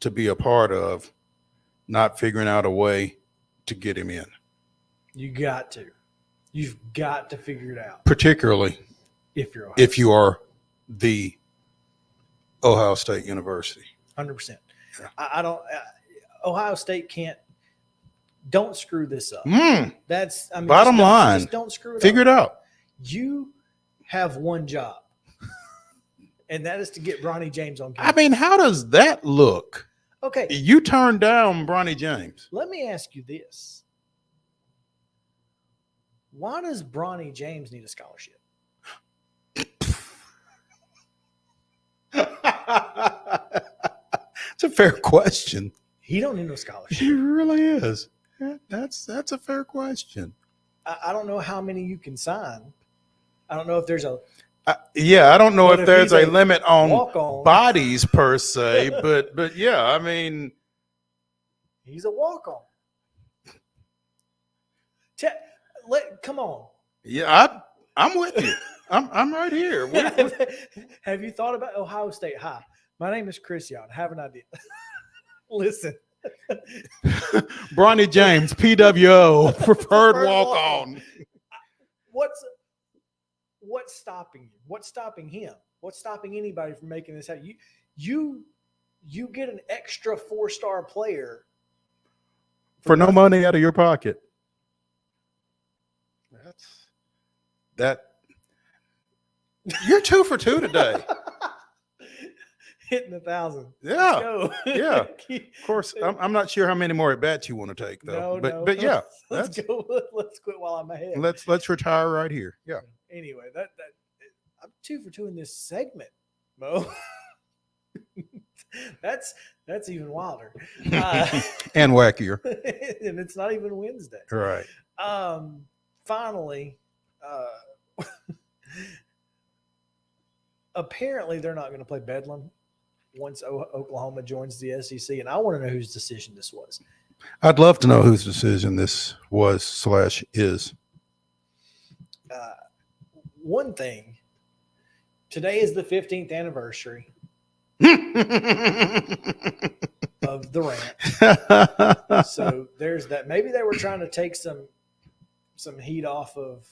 to be a part of not figuring out a way to get him in. You've got to figure it out. Particularly if you are the Ohio State University. 100%. Yeah. I don't. Ohio State can't. Don't screw this up. That's bottom line. Just don't screw it up. Figure it out. You have one job, and that is to get Bronny James on campus. I mean, how does that look? Okay, You turned down Bronny James. let me ask you this: why does Bronny James need a scholarship? It's a fair question. He don't need no scholarship. He really is. That's a fair question. I don't know how many you can sign. I don't know if there's a I don't know But if if there's he's a a limit on walk-on. bodies per se, but yeah, I mean, he's a walk-on. Come on. yeah, I'm with you. I'm right here. Have you thought about Ohio State? Hi, my name is Chris Young. I have an idea. Listen. Bronny James, PWO, preferred walk-on. What's stopping you? What's stopping him? What's stopping anybody from making this happen? You get an extra 4-star player For no money out of your pocket. That. You're 2 for 2 today. Hitting 1,000. Yeah. Yeah. Of course, I'm not sure how many more at bats you want to take though. No. But yeah, let's go. Let's quit while I'm ahead. let's retire right here. Yeah. Anyway, that I'm 2 for 2 in this segment, Mo. that's even wilder. And wackier. And it's not even Wednesday. Right. Finally, apparently they're not going to play Bedlam once Oklahoma joins the SEC, and I want to know whose decision this was. I'd love to know whose decision this was/is. One thing, today is the 15th anniversary of the rant. So there's that. Maybe they were trying to take some heat off of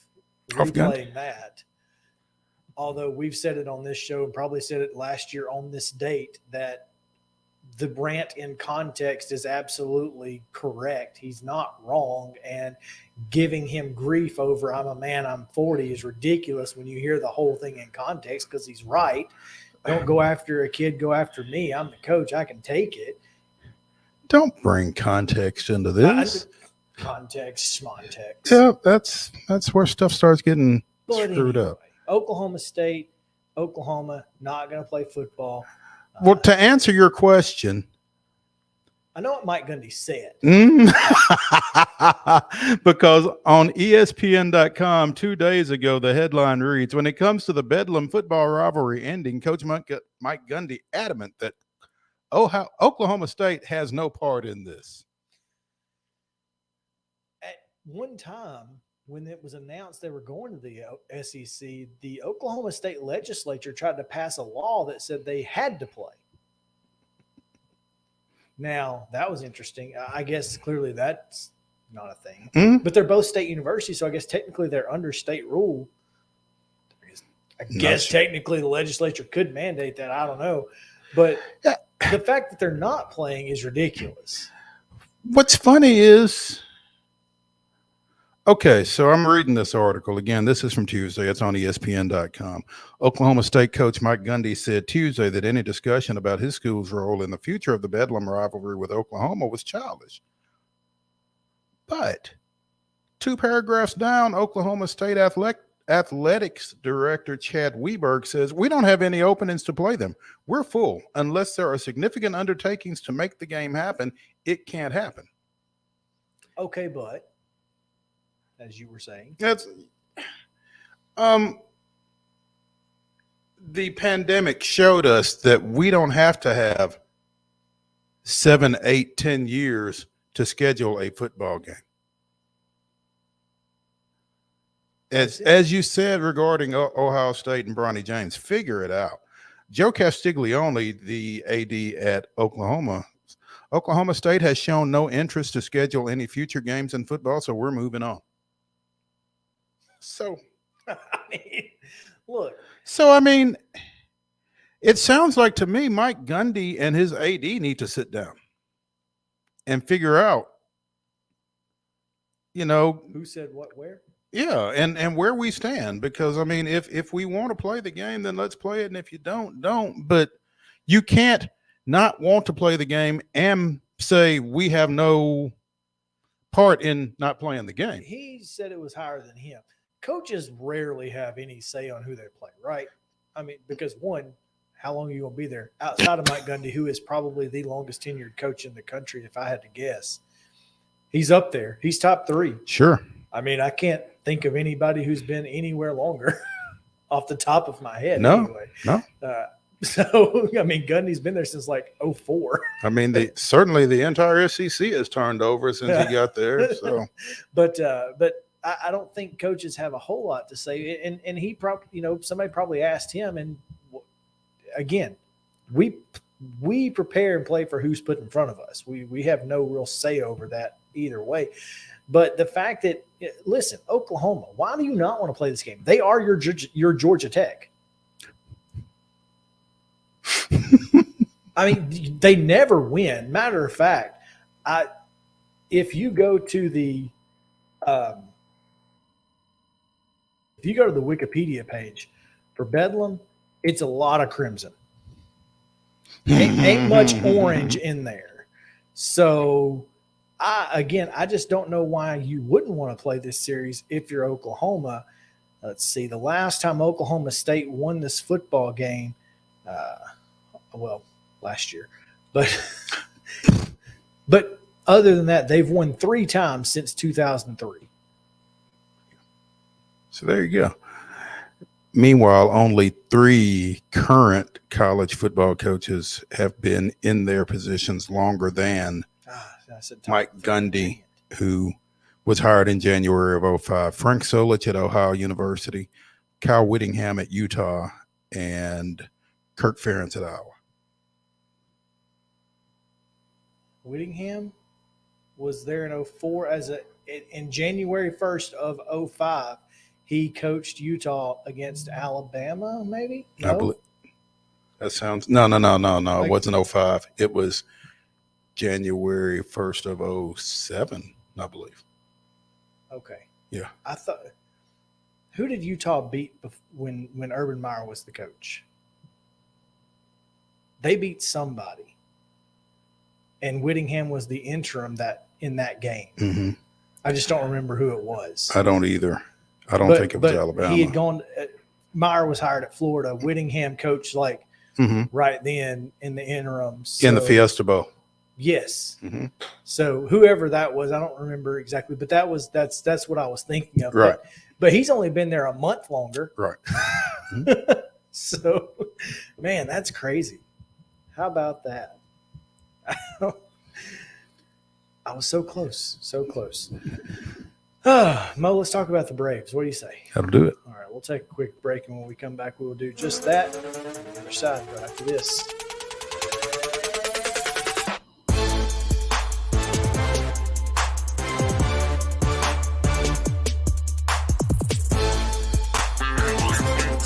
replaying that. Although we've said it on this show and probably said it last year on this date that the rant in context is absolutely correct. He's not wrong. And giving him grief over I'm a man, I'm 40 is ridiculous when you hear the whole thing in context because he's right. Don't go after a kid, go after me. I'm the coach. I can take it. Don't bring context into this. Context, schmontext. Yeah, that's where stuff starts getting screwed up. Oklahoma State, Oklahoma, not going to play football. Well, to answer your question, I know what Mike Gundy said. Because on ESPN.com 2 days ago, the headline reads, when it comes to the Bedlam football rivalry ending, Coach Mike Gundy adamant that Oklahoma State has no part in this. At one time, when it was announced they were going to the SEC, the Oklahoma State legislature tried to pass a law that said they had to play. Now, that was interesting. I guess clearly that's not a thing. But they're both state universities, so I guess technically they're under state rule. I guess technically the legislature could mandate that. I don't know. But the fact that they're not playing is ridiculous. What's funny is, okay, so I'm reading this article. Again, this is from Tuesday. It's on ESPN.com. Oklahoma State coach Mike Gundy said Tuesday that any discussion about his school's role in the future of the Bedlam rivalry with Oklahoma was childish. But 2 paragraphs down, Oklahoma State athletics director Chad Weberg says, we don't have any openings to play them. We're full. Unless there are significant undertakings to make the game happen, it can't happen. Okay, but as you were saying, that's the pandemic showed us that we don't have to have 7, 8, 10 years to schedule a football game. As you said regarding Ohio State and Bronny James, figure it out. Joe Castiglione, the AD at Oklahoma State has shown no interest to schedule any future games in football, so we're moving on. So, look. So, I mean, it sounds like to me Mike Gundy and his AD need to sit down and figure out, who said what, where? Yeah, and where we stand, because I mean, if we want to play the game, then let's play it, and if you don't. But you can't not want to play the game and say we have no part in not playing the game. He said it was higher than him. Coaches rarely have any say on who they play, right? I mean, because one, how long are you going to be there? Outside of Mike Gundy, who is probably the longest tenured coach in the country, if I had to guess, he's up there. He's top 3. Sure. I mean, I can't think of anybody who's been anywhere longer off the top of my head. No, anyway. no. So, I mean, Gundy's been there since like 2004. I mean, certainly the entire SEC has turned over since he got there. So, but I don't think coaches have a whole lot to say. And he probably, somebody probably asked him. And again, we prepare and play for who's put in front of us. We have no real say over that either way. But the fact that, listen, Oklahoma, why do you not want to play this game? They are your Georgia Tech. I mean, they never win. Matter of fact, if you go to the Wikipedia page for Bedlam, it's a lot of crimson. Ain't much orange in there. So, I just don't know why you wouldn't want to play this series if you're Oklahoma. Let's see. The last time Oklahoma State won this football game, last year. But other than that, they've won 3 times since 2003. So there you go. Meanwhile, only 3 current college football coaches have been in their positions longer than Mike Gundy, who was hired in January of 2005, Frank Solich at Ohio University, Kyle Whittingham at Utah, and Kirk Ferentz at Iowa. Whittingham was there in 2004 in January 1st of 2005. He coached Utah against Alabama, maybe? No? I believe that sounds no. It wasn't 2005. It was January 1st of 2007, I believe. Okay. Yeah. I thought, who did Utah beat when Urban Meyer was the coach? They beat somebody, and Whittingham was the interim in that game. Mm-hmm. I just don't remember who it was. I don't either. I don't think it was Alabama. He had gone. Meyer was hired at Florida. Whittingham coached right then in the interim. So, in the Fiesta Bowl. Yes. Mm-hmm. So whoever that was, I don't remember exactly, but that's what I was thinking of. Right. But he's only been there a month longer. Right. So, man, that's crazy. How about that? I was so close. So close. Mo, let's talk about the Braves. What do you say? That'll do it. All right, we'll take a quick break, and when we come back, we will do just that on the other side right after this.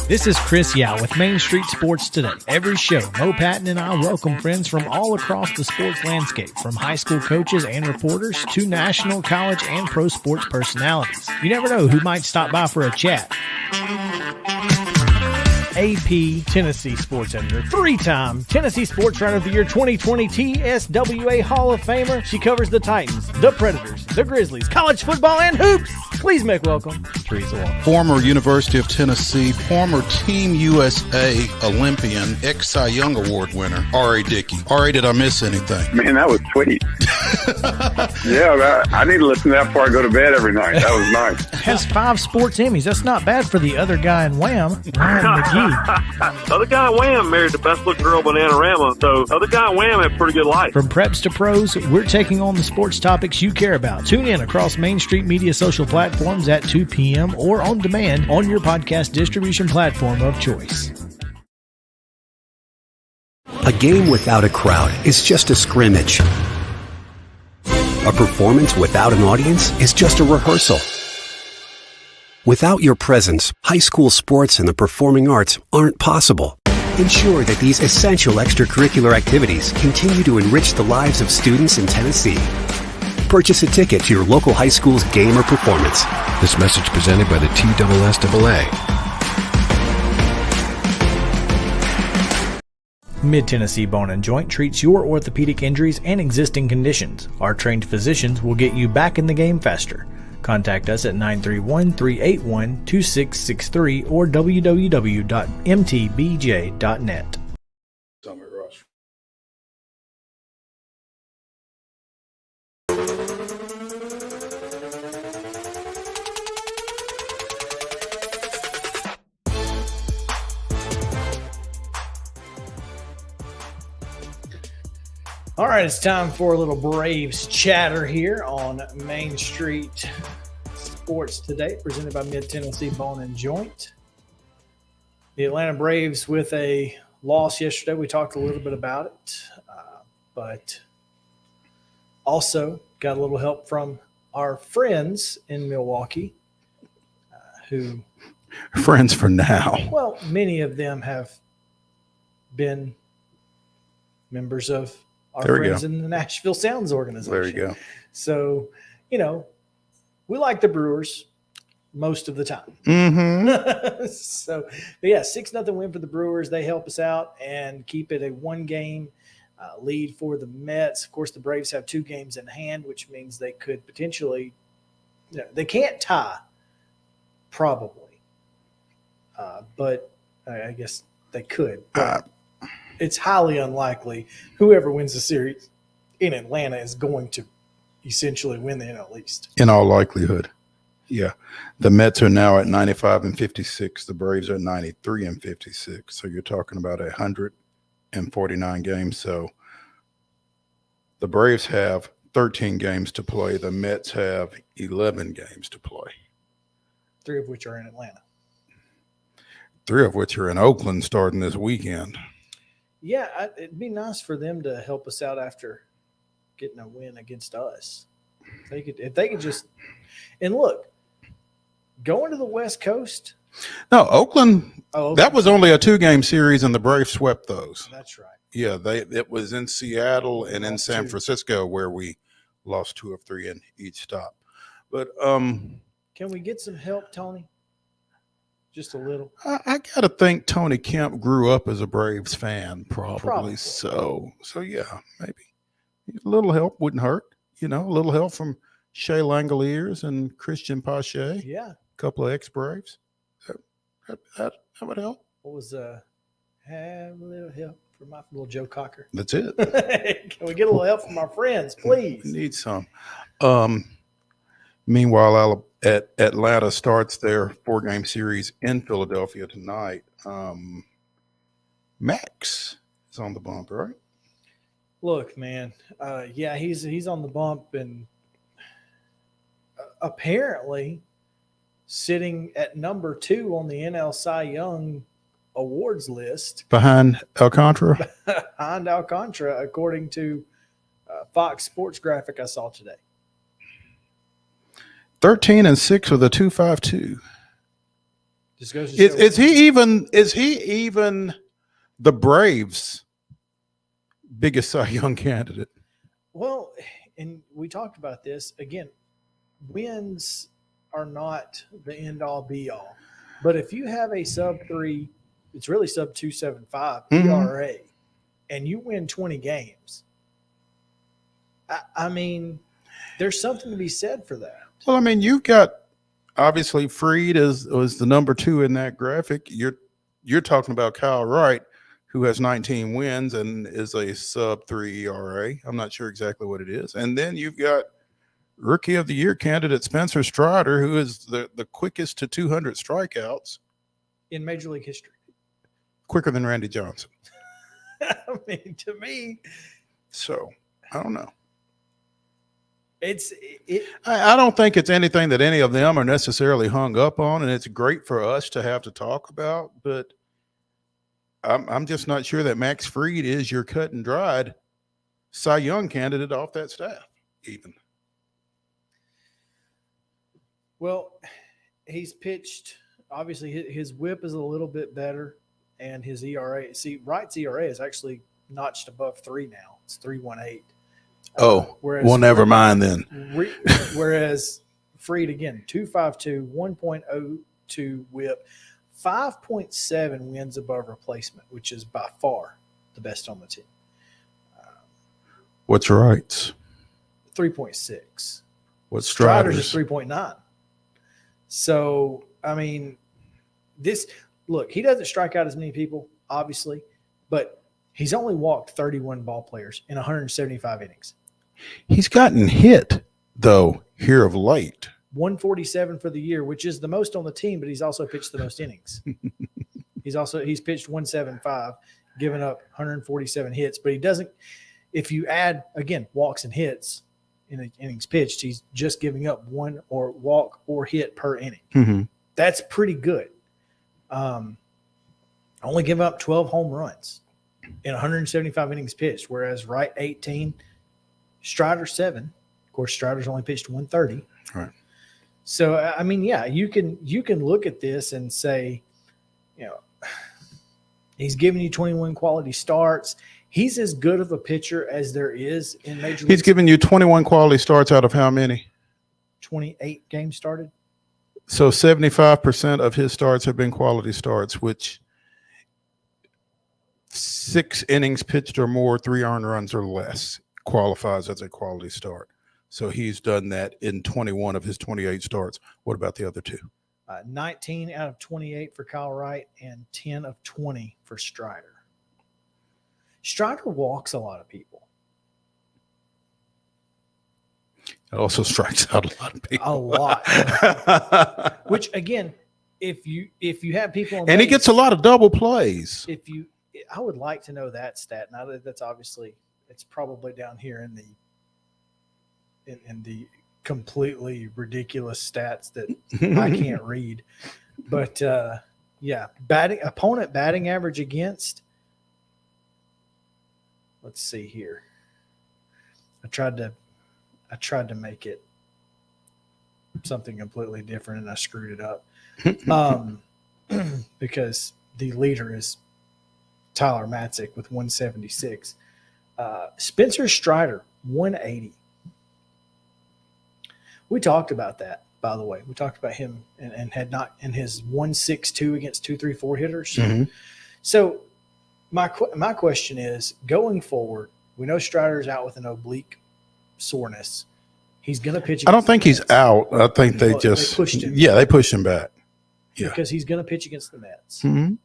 This is Chris Yao with Main Street Sports Today. Every show, Mo Patton and I welcome friends from all across the sports landscape, from high school coaches and reporters to national, college, and pro sports personalities. You never know who might stop by for a chat. AP Tennessee Sports Editor, three-time Tennessee Sports Writer of the Year 2020 TSWA Hall of Famer. She covers the Titans, the Predators, the Grizzlies, college football, and hoops. Please make welcome Teresa Wall. Former University of Tennessee, former Team USA Olympian, ex-Cy Young Award winner, R.A. Dickey. R.A., did I miss anything? Man, that was sweet. Yeah, I need to listen to that before I go to bed every night. That was nice. Has 5 sports Emmys. That's not bad for the other guy in Wham, Ryan McGee. Other guy in Wham married the best looking girl, Bananarama. So other guy in Wham had a pretty good life. From preps to pros, we're taking on the sports topics you care about. Tune in across Main Street Media social platforms at 2 p.m. or on demand on your podcast distribution platform of choice. A game without a crowd is just a scrimmage. A performance without an audience is just a rehearsal. Without your presence, high school sports and the performing arts aren't possible. Ensure that these essential extracurricular activities continue to enrich the lives of students in Tennessee. Purchase a ticket to your local high school's game or performance. This message presented by the TSSAA. Mid-Tennessee Bone and Joint treats your orthopedic injuries and existing conditions. Our trained physicians will get you back in the game faster. Contact us at 931-381-2663 or www.mtbj.net. All right, it's time for a little Braves chatter here on Main Street Sports Today, presented by Mid-Tennessee Bone and Joint. The Atlanta Braves with a loss yesterday. We talked a little bit about it, but also got a little help from our friends in Milwaukee who... Friends for now. Well, many of them have been members of our friends in the Nashville Sounds organization. There you go. So, we like the Brewers most of the time. Mm-hmm. So, but yeah, 6-0 win for the Brewers. They help us out and keep it a one-game lead for the Mets. Of course, the Braves have 2 games in hand, which means they could potentially they can't tie, probably. But I guess they could. But it's highly unlikely whoever wins the series in Atlanta is going to essentially win the NL East. In all likelihood. Yeah. The Mets are now at 95-56. The Braves are 93-56. So you're talking about 149 games. So the Braves have 13 games to play. The Mets have 11 games to play. 3 of which are in Atlanta. 3 of which are in Oakland starting this weekend. Yeah, it'd be nice for them to help us out after getting a win against us. If they could just – and look, going to the West Coast. No, Oakland, that was only a 2-game series, and the Braves swept those. That's right. Yeah, it was in Seattle and in San Francisco where we lost 2 of 3 in each stop. But can we get some help, Tony? Just a little. I got to think Tony Kemp grew up as a Braves fan, probably. So yeah, maybe a little help wouldn't hurt. A little help from Shea Langoliers and Christian Pache. Yeah. A couple of ex-Braves. That would help. What was have a little help from my little Joe Cocker? That's it. Can we get a little help from our friends, please? We need some. Meanwhile, Atlanta starts their 4-game series in Philadelphia tonight. Max is on the bump, right? Look, man. Yeah, he's on the bump, and apparently sitting at number 2 on the NL Cy Young awards list. Behind Alcantara? Behind Alcantara, according to Fox Sports graphic I saw today. 13-6 with a 2.52. Just goes to show Is he even the Braves' biggest Cy Young candidate? Well, and we talked about this again. Wins are not the end all be all, but if you have a sub 3, it's really sub 2.75 ERA, and you win 20 games, I mean, there's something to be said for that. Well, I mean, you've got obviously Fried was the number 2 in that graphic. You're talking about Kyle Wright, who has 19 wins and is a sub 3 ERA. I'm not sure exactly what it is. And then you've got Rookie of the Year candidate Spencer Strider, who is the quickest to 200 strikeouts In Major League history. Quicker than Randy Johnson. I mean, to me. So, I don't know. I I don't think it's anything that any of them are necessarily hung up on, and it's great for us to have to talk about, but I'm just not sure that Max Fried is your cut and dried Cy Young candidate off that staff, even. Well, he's pitched. Obviously, his whip is a little bit better, and his ERA. See, Wright's ERA is actually notched above 3 now. It's 3.18. Well, never mind then. Whereas Fried, again, 2.52, 1.02 whip, 5.7 wins above replacement, which is by far the best on the team. What's Wright's? 3.6. What's Strider's Strider's? is 3.9. So, I mean, look, he doesn't strike out as many people, obviously, but he's only walked 31 ball players in 175 innings. He's gotten hit, though, here of late. 147 for the year, which is the most on the team, but he's also pitched the most innings. He's pitched 175, given up 147 hits, but he doesn't. If you add again walks and hits in the innings pitched, he's just giving up 1 or walk or hit per inning. Mm-hmm. That's pretty good. Only give up 12 home runs in 175 innings pitched, whereas Wright 18, Strider 7. Of course, Strider's only pitched 130. Right. So, I mean, yeah, you can look at this and say, he's giving you 21 quality starts. He's as good of a pitcher as there is in Major League. He's given you 21 quality starts out of how many? 28 games started. So 75% of his starts have been quality starts, which 6 innings pitched or more, 3 earned runs or less qualifies as a quality start. So he's done that in 21 of his 28 starts. What about the other 2? 19 out of 28 for Kyle Wright and 10 of 20 for Strider. Strider walks a lot of people. It also strikes out a lot of people. A lot. Which, again, if you have people on and base, he gets a lot of double plays. I would like to know that stat. Now that's obviously it's probably down here in the completely ridiculous stats that I can't read. But yeah, opponent batting average against. Let's see here. I tried to make it something completely different and I screwed it up. Because the leader is Tyler Matzik with 176. Spencer Strider, 180. We talked about that, by the way. We talked about him and had not in his 162 against 234 hitters. Mm-hmm. So my question is, going forward, we know Strider's out with an oblique soreness. He's going to pitch. I don't think he's out. I think they pushed him. Yeah, they pushed him back. Yeah, because he's going to pitch against the Mets. Mm-hmm.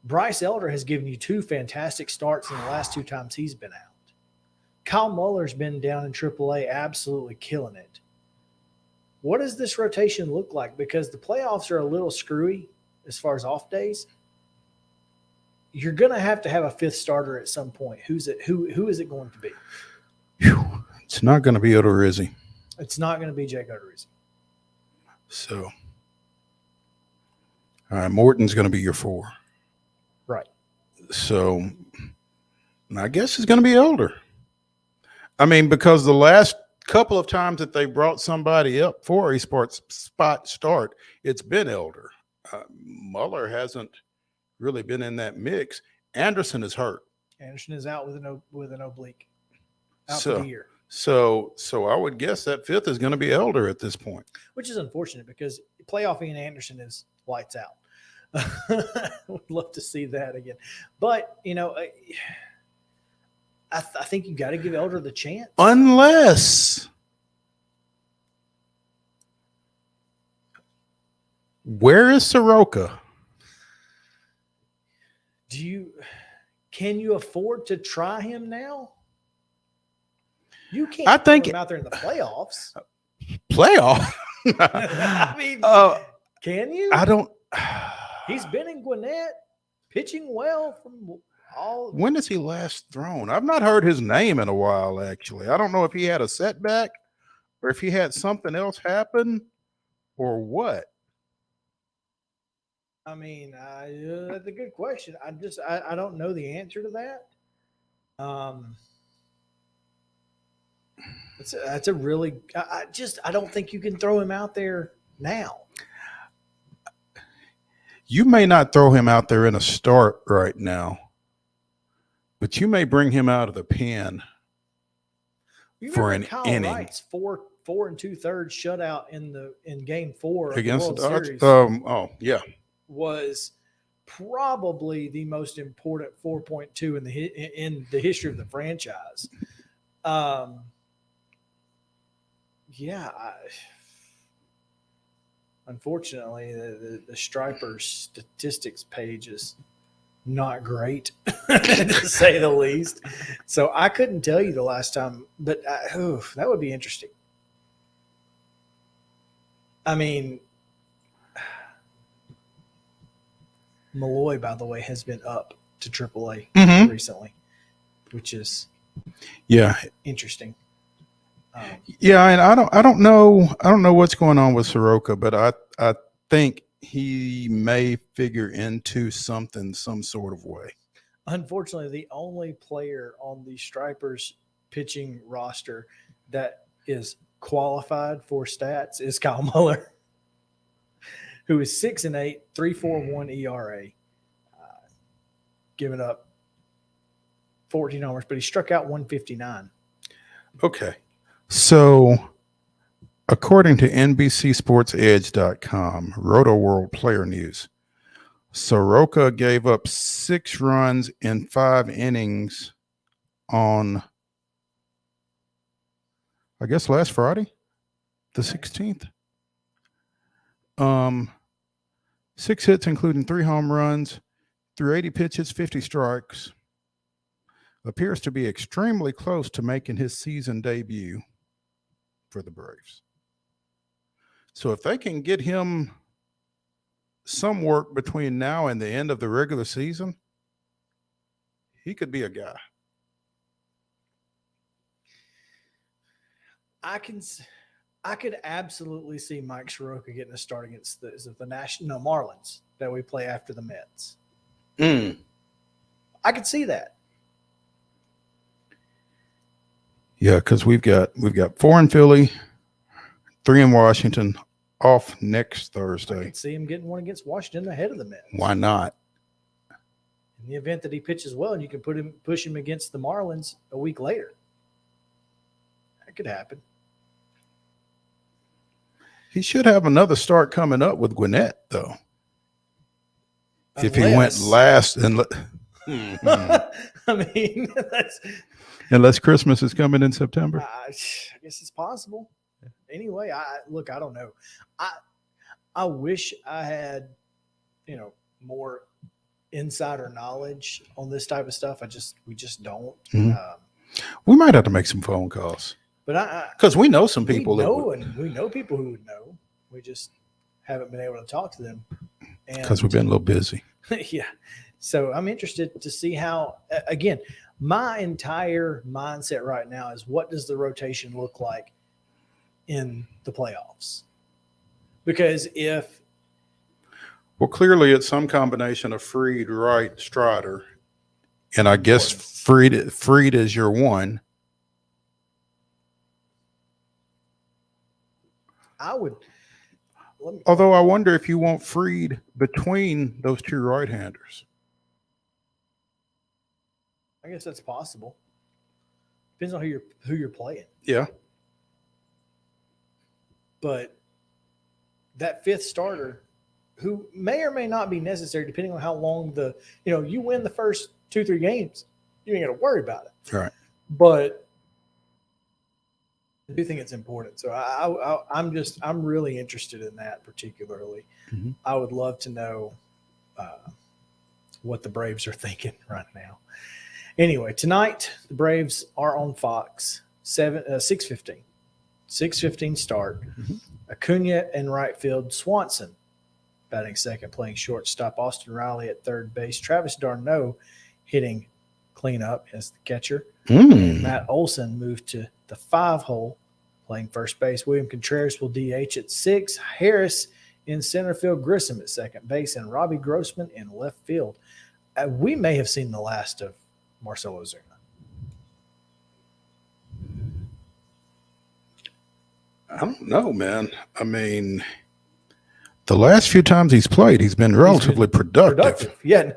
Bryce Elder has given you 2 fantastic starts in the last 2 times he's been out. Kyle Muller's been down in AAA, absolutely killing it. What does this rotation look like? Because the playoffs are a little screwy as far as off days. You're going to have a 5th starter at some point. Who is it going to be? It's not going to be Odorizzi. It's not going to be Jake Odorizzi. So, all right, Morton's going to be your 4. Right. So, I guess it's going to be Elder. I mean, because the last couple of times that they brought somebody up for a spot start, it's been Elder. Muller hasn't really been in that mix. Anderson is hurt. Anderson is out with an oblique. Out for the year. So I would guess that fifth is going to be Elder at this point. Which is unfortunate because playoff Ian Anderson is lights out. Would love to see that again. But, I think you got to give Elder the chance. Unless where is Soroka? Can you afford to try him now? You can't throw him out there in the playoffs. Playoff? I mean, can you? I don't. He's been in Gwinnett pitching well from all. When has he last thrown? I've not heard his name in a while, actually. I don't know if he had a setback or if he had something else happen or what. I mean, that's a good question. I don't know the answer to that. That's a really. I don't think you can throw him out there now. You may not throw him out there in a start right now, but you may bring him out of the pen for an Kyle inning. Wright's 4 2/3 shutout in Game 4 of Against the World Series. Yeah. Was probably the most important 4.2 in the history of the franchise. Unfortunately, the Stripers statistics page is not great, to say the least. So I couldn't tell you the last time, but that would be interesting. I mean, Malloy, by the way, has been up to AAA recently, which is interesting. And I don't know what's going on with Soroka, but I think he may figure into some sort of way. Unfortunately, the only player on the Stripers pitching roster that is qualified for stats is Kyle Muller, who is 6-8, 3.41 ERA, giving up 14 homers, but he struck out 159. Okay. So, according to NBCSportsEdge.com, Roto World Player News, Soroka gave up 6 runs in 5 innings on, I guess, last Friday, the 16th. 6 hits, including 3 home runs, through 80 pitches, 50 strikes. Appears to be extremely close to making his season debut for the Braves. So if they can get him some work between now and the end of the regular season, he could be a guy. I could absolutely see Mike Soroka getting a start against the Marlins that we play after the Mets. I could see that. Yeah, because we've got 4 in Philly, 3 in Washington, off next Thursday. I could see him getting one against Washington ahead of the Mets. Why not? In the event that he pitches well, and you can push him against the Marlins a week later. That could happen. He should have another start coming up with Gwinnett, though. If he went last and I mean, unless Christmas is coming in September. I guess it's possible. Anyway, I don't know. I wish I had, more insider knowledge on this type of stuff. We just don't. We might have to make some phone calls. But because we know some people we know people who would know. We just haven't been able to talk to them because we've been a little busy. Yeah. So I'm interested to see how, again, my entire mindset right now is what does the rotation look like in the playoffs? Because clearly it's some combination of Fried, Wright, Strider, and I guess Fried is your one. Although I wonder if you want Freed between those two right-handers. I guess that's possible. Depends on who you're playing. Yeah. But that fifth starter, who may or may not be necessary, depending on how long you win the first 2-3 games, you ain't got to worry about it. Right. But I do think it's important. So I'm really interested in that particularly. Mm-hmm. I would love to know what the Braves are thinking right now. Anyway, tonight the Braves are on Fox, 6:15. 6:15 start. Mm-hmm. Acuna in right field. Swanson batting second, playing shortstop. Austin Riley at third base. Travis d'Arnaud hitting cleanup as the catcher. And Matt Olson moved to the 5-hole, playing first base. William Contreras will DH at 6. Harris in center field. Grissom at second base. And Robbie Grossman in left field. We may have seen the last of Marcell Ozuna. I don't know, man. I mean, the last few times he's played, he's been relatively productive. Yeah,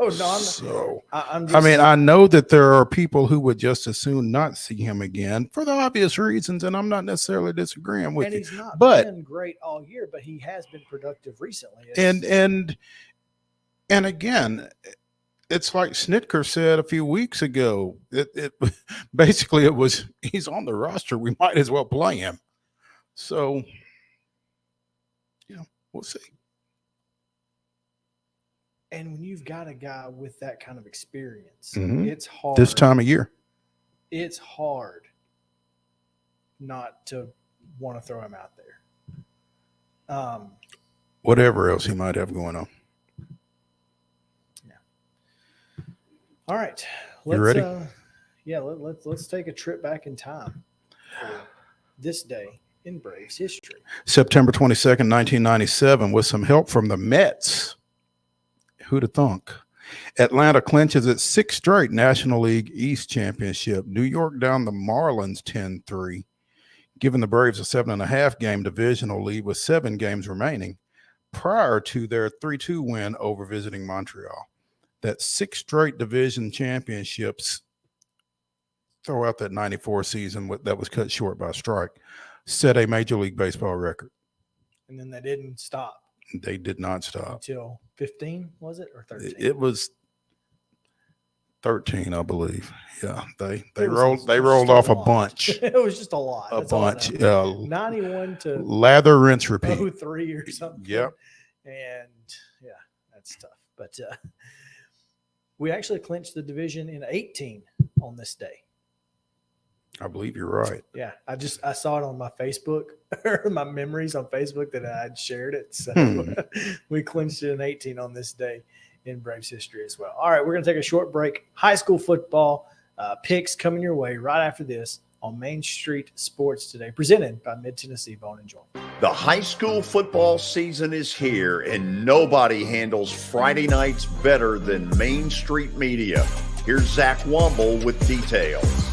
I know that there are people who would just as soon not see him again for the obvious reasons, and I'm not necessarily disagreeing with you. And he's not been great all year, but he has been productive recently. And again, it's like Snitker said a few weeks ago. It basically was he's on the roster. We might as well play him. So, we'll see. And when you've got a guy with that kind of experience, Mm-hmm. it's hard. This time of year. It's hard not to want to throw him out there. Whatever else he might have going on. Yeah. All right. You ready? Let's take a trip back in time for this day in Braves history. September 22nd, 1997, with some help from the Mets. Who'd have thunk? Atlanta clinches its 6th straight National League East championship. New York down the Marlins 10-3, giving the Braves a 7.5 game divisional lead with 7 games remaining prior to their 3-2 win over visiting Montreal. That 6 straight division championships, throw out that 94 season that was cut short by a strike, set a Major League Baseball record. And then they didn't stop. They did not stop. Until 15, was it, or 13? It was 13, I believe. Yeah, they rolled off a bunch. It was just a lot. A That's all I bunch. know. 91 to lather, rinse, repeat. 03 or something. Yep. And yeah, that's tough. But we actually clinched the division in 18 on this day. I believe you're right. Yeah, I saw it on my Facebook, or my memories on Facebook that I had shared it. So we clinched it in 18 on this day in Braves history as well. All right, we're going to take a short break. High school football picks coming your way right after this on Main Street Sports Today, presented by Mid-Tennessee Bone & Joint. The high school football season is here, and nobody handles Friday nights better than Main Street Media. Here's Zach Womble with details.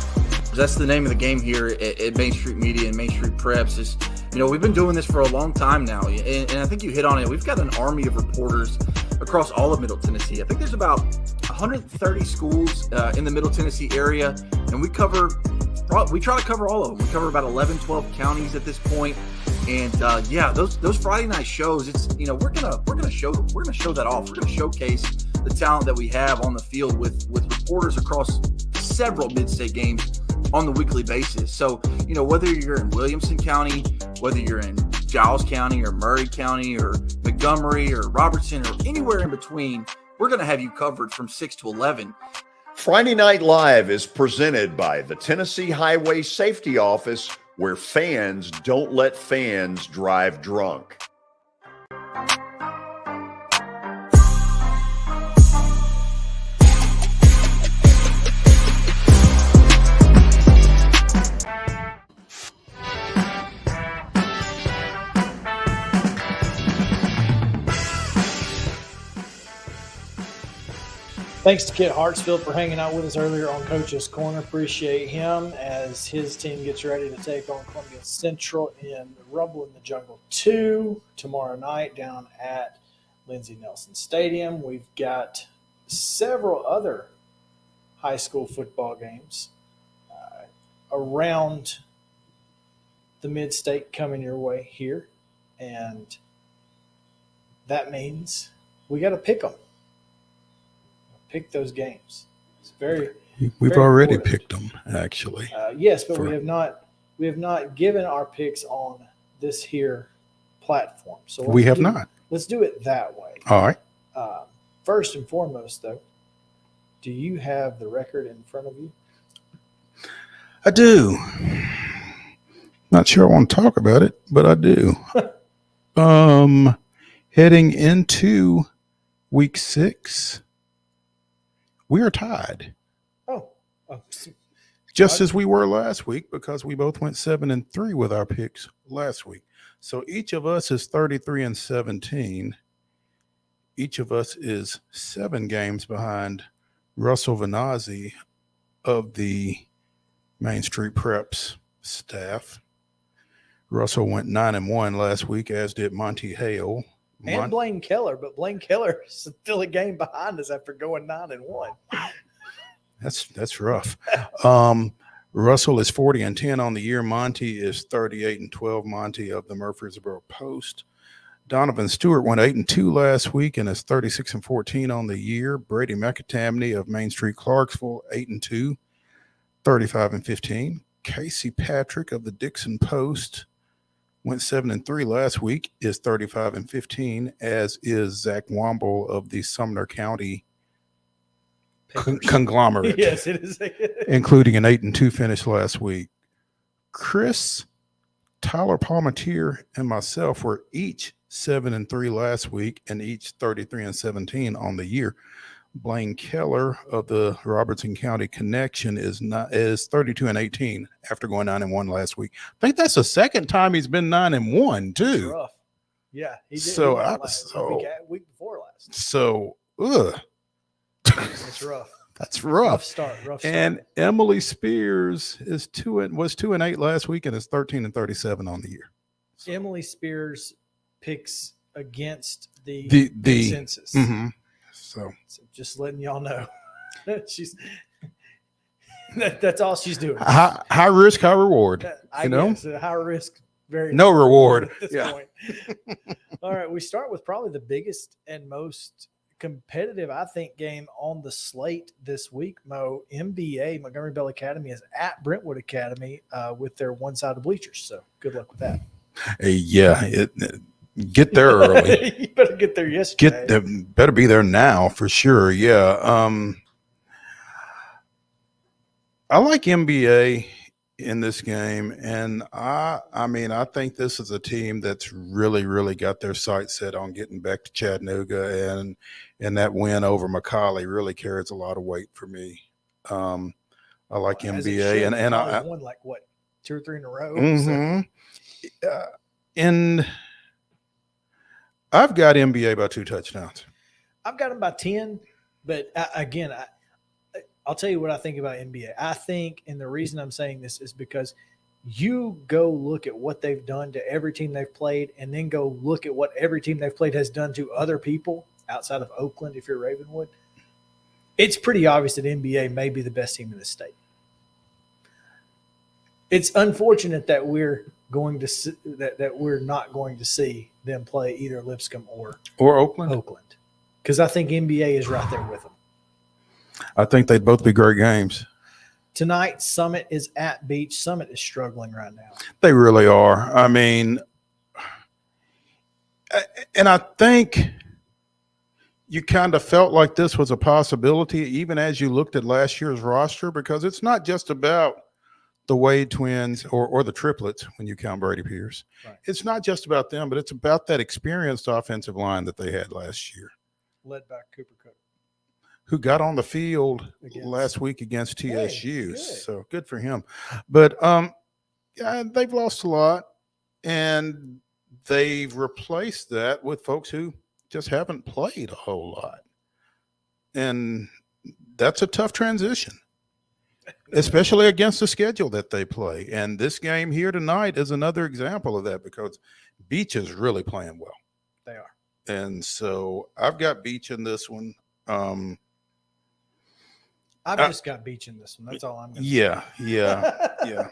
That's the name of the game here at Main Street Media and Main Street Preps. Is, we've been doing this for a long time now, and I think you hit on it. We've got an army of reporters across all of Middle Tennessee. I think there's about 130 schools in the Middle Tennessee area, and we try to cover all of them. We cover about 11, 12 counties at this point. And those Friday night shows, it's we're gonna show that off. We're gonna showcase the talent that we have on the field with reporters across several mid-state games on the weekly basis. So, whether you're in Williamson County, whether you're in Giles County or Murray County or Montgomery or Robertson or anywhere in between, we're going to have you covered from 6 to 11. Friday Night Live is presented by the Tennessee Highway Safety Office, where fans don't let fans drive drunk. Thanks to Kit Hartsfield for hanging out with us earlier on Coach's Corner. Appreciate him as his team gets ready to take on Columbia Central in Rumble in the Jungle 2 tomorrow night down at Lindsey Nelson Stadium. We've got several other high school football games around the mid-state coming your way here, and that means we got to pick them. Pick those games. It's We've very already important. picked them, actually. Yes, but we have not given our picks on this here platform. So We have not. Let's do it that way. All right. First and foremost, though, do you have the record in front of you? I do. Not sure I want to talk about it, but I do. Heading into week 6, we are tied. Oh. Just as we were last week, because we both went 7-3 with our picks last week. So each of us is 33-17. Each of us is 7 games behind Russell Venazzi of the Main Street Preps staff. Russell went 9-1 last week, as did Monty Hale. And Blaine Keller, but Blaine Keller is still a game behind us after going 9-1. That's rough. Russell is 40-10 on the year. Monty is 38-12. Monty of the Murfreesboro Post. Donovan Stewart went 8-2 last week and is 36-14 on the year. Brady McAtamney of Main Street Clarksville, 8-2, 35-15. Casey Patrick of the Dixon Post went 7-3 last week, is 35-15, as is Zach Womble of the Sumner County conglomerate. Yes, it is. Including an 8-2 finish last week. Chris, Tyler Palmatier, and myself were each 7-3 last week and each 33-17 on the year. Blaine Keller of the Robertson County Connection is 32-18 after going 9-1 last week. I think that's the second time he's been 9-1 too. That's rough. Yeah, he did. So Week before last. So, That's rough. That's rough. Rough start. And Emily Spears was 2-8 last week and is 13-37 on the year. So. Emily Spears picks against the consensus. Mm-hmm. So just letting y'all know, that's all she's doing. High risk, high reward. Guess, high risk, no reward. At this point. All right, we start with probably the biggest and most competitive, I think, game on the slate this week. MBA, Montgomery Bell Academy, is at Brentwood Academy with their one-sided bleachers. So good luck with that. Get there early. You better get there yesterday. Better be there now for sure. Yeah. I like MBA in this game, and I think this is a team that's really, really got their sights set on getting back to Chattanooga, and that win over McCallie really carries a lot of weight for me. I like MBA, and I won 2 or 3 in a row. Mm-hmm. And I've got MBA by 2 touchdowns. I've got them by 10, but I'll tell you what I think about NBA. I think, and the reason I'm saying this is because you go look at what they've done to every team they've played, and then go look at what every team they've played has done to other people outside of Oakland, if you're Ravenwood. It's pretty obvious that NBA may be the best team in the state. It's unfortunate that we're not going to see them play either Lipscomb or Oakland, because I think NBA is right there with them. I think they'd both be great games. Tonight, Summit is at Beach. Summit is struggling right now. They really are. I mean, and I think you kind of felt like this was a possibility even as you looked at last year's roster, because it's not just about the Wade twins or the triplets when you count Brady Pierce. Right. It's not just about them, but it's about that experienced offensive line that they had last year. Led by Cooper Cook, who got on the field last week against TSU. So good for him. But they've lost a lot, and they've replaced that with folks who just haven't played a whole lot. And that's a tough transition, especially against the schedule that they play. And this game here tonight is another example of that because Beach is really playing well. They are. And so I've got Beach in this one. I've just got Beach in this one. That's all I'm going to say. Yeah.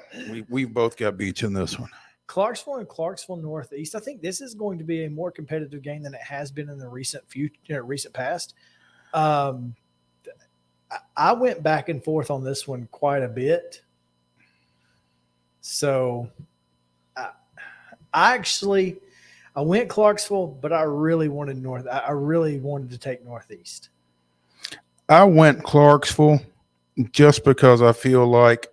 We've both got Beach in this one. Clarksville and Clarksville Northeast. I think this is going to be a more competitive game than it has been in the recent past. I went back and forth on this one quite a bit. So I went Clarksville, but I really wanted to take Northeast. I went Clarksville just because I feel like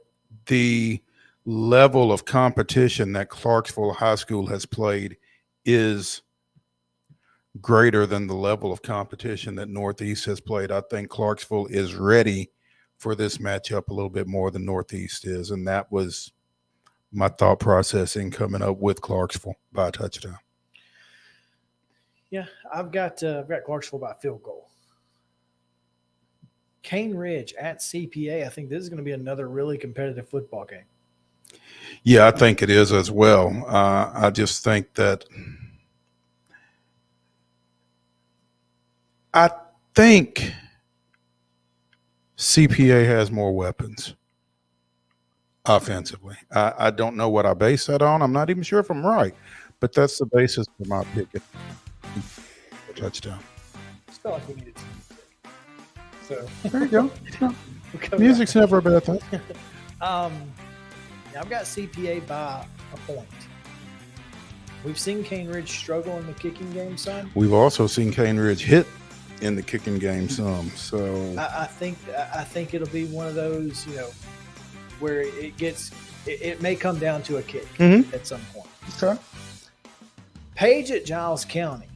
the level of competition that Clarksville High School has played is greater than the level of competition that Northeast has played. I think Clarksville is ready for this matchup a little bit more than Northeast is, and that was my thought process in coming up with Clarksville by a touchdown. Yeah, I've got Clarksville by field goal. Cane Ridge at CPA. I think this is going to be another really competitive football game. Yeah, I think it is as well. I just think that CPA has more weapons offensively. I don't know what I base that on. I'm not even sure if I'm right, but that's the basis for my pick at touchdown. I felt like we needed to. So there you go. Music's never a bad thing. I've got CPA by a point. We've seen Cane Ridge struggle in the kicking game some. We've also seen Cane Ridge hit in the kicking game some. So I think it'll be one of those, where it may come down to a kick at some point. Okay. Page at Giles County.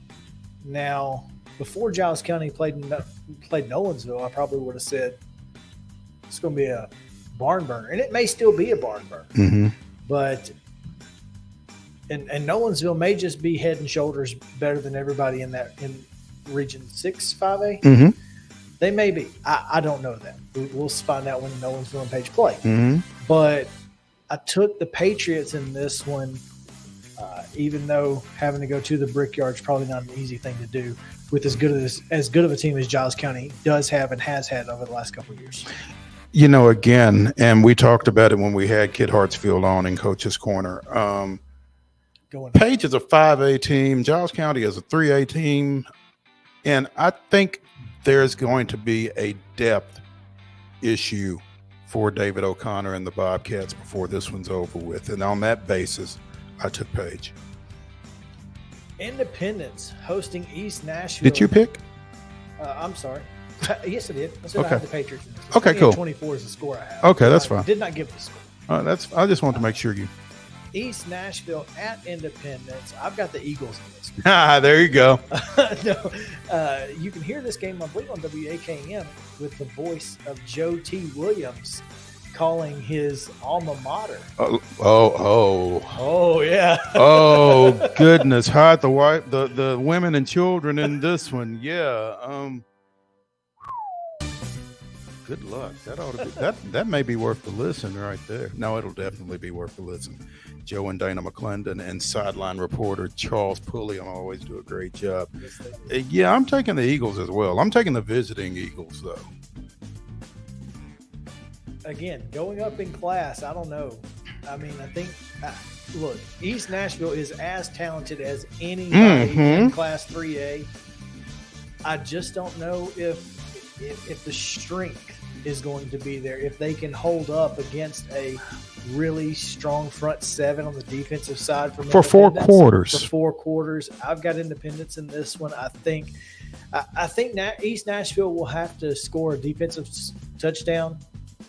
Now, before Giles County played Nolensville, I probably would have said it's going to be a barn burner, and it may still be a barn burner. Mm-hmm. But and Nolensville may just be head and shoulders better than everybody in Region 6 5A. Mm-hmm. They may be. I don't know that. We'll find out when Nolensville and Page play. Mm-hmm. But I took the Patriots in this one, even though having to go to the Brickyard is probably not an easy thing to do with as good of a team as Giles County does have and has had over the last couple of years. Again, and we talked about it when we had Kid Hartsfield on in Coach's Corner. Page is a 5A team. Giles County is a 3A team. And I think there's going to be a depth issue for David O'Connor and the Bobcats before this one's over with. And on that basis, I took Page. Independence hosting East Nashville. Did you pick? I'm sorry. Yes, I did. I said Okay. I have the Patriots in this. Okay, cool. 24 is the score I have. Okay, that's fine. I did not give the score. I just wanted to make sure you. East Nashville at Independence. I've got the Eagles in this. There you go. No, you can hear this game, I believe, on WAKM with the voice of Joe T. Williams calling his alma mater. Oh, yeah. Oh, goodness. Hide the women and children in this one. Yeah. Good luck. That ought to be that may be worth the listen right there. No, it'll definitely be worth the listen. Joe and Dana McClendon and sideline reporter Charles Pulliam always do a great job. Yeah, I'm taking the Eagles as well. I'm taking the visiting Eagles though. Again, going up in class, I don't know. I mean, I think look, East Nashville is as talented as anybody in Class 3A. I just don't know if the strength is going to be there, if they can hold up against a really strong front seven on the defensive side for 4 quarters. For 4 quarters, I've got Independence in this one. I think East Nashville will have to score a defensive touchdown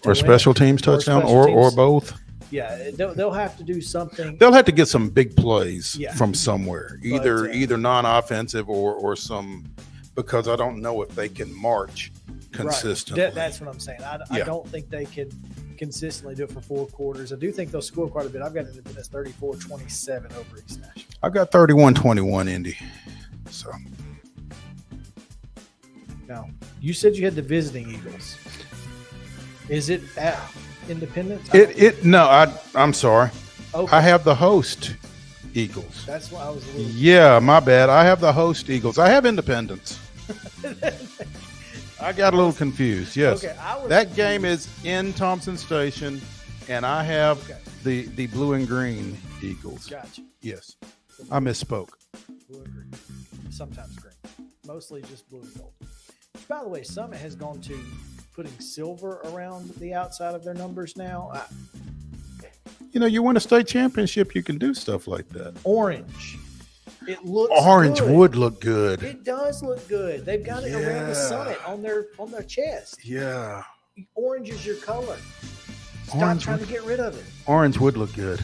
or special teams touchdown or both. Yeah, they'll have to do something. They'll have to get some big plays from somewhere, either non-offensive or some, because I don't know if they can march consistently. Right. That's what I'm saying. I don't think they can consistently do it for 4 quarters. I do think they'll score quite a bit. I've got Independence 34-27 over East Nashville. I've got 31-21 Indy. So now you said you had the visiting Eagles. Is it at Independence? I'm sorry. Okay. I have the host Eagles. That's why I was a little. Yeah, my bad. I have the host Eagles. I have Independence. I got a little confused. Yes. Okay, that game is in Thompson Station, and I have the blue and green Eagles. Gotcha. Yes. I misspoke. Blue and green. Sometimes green. Mostly just blue and gold. By the way, Summit has gone to putting silver around the outside of their numbers now. You win a state championship, you can do stuff like that. Orange. It looks Orange good. would look good. It does look good. They've got it around the Summit on their chest. Yeah. Orange is your color. Stop Orange trying to get rid of it. Orange would look good.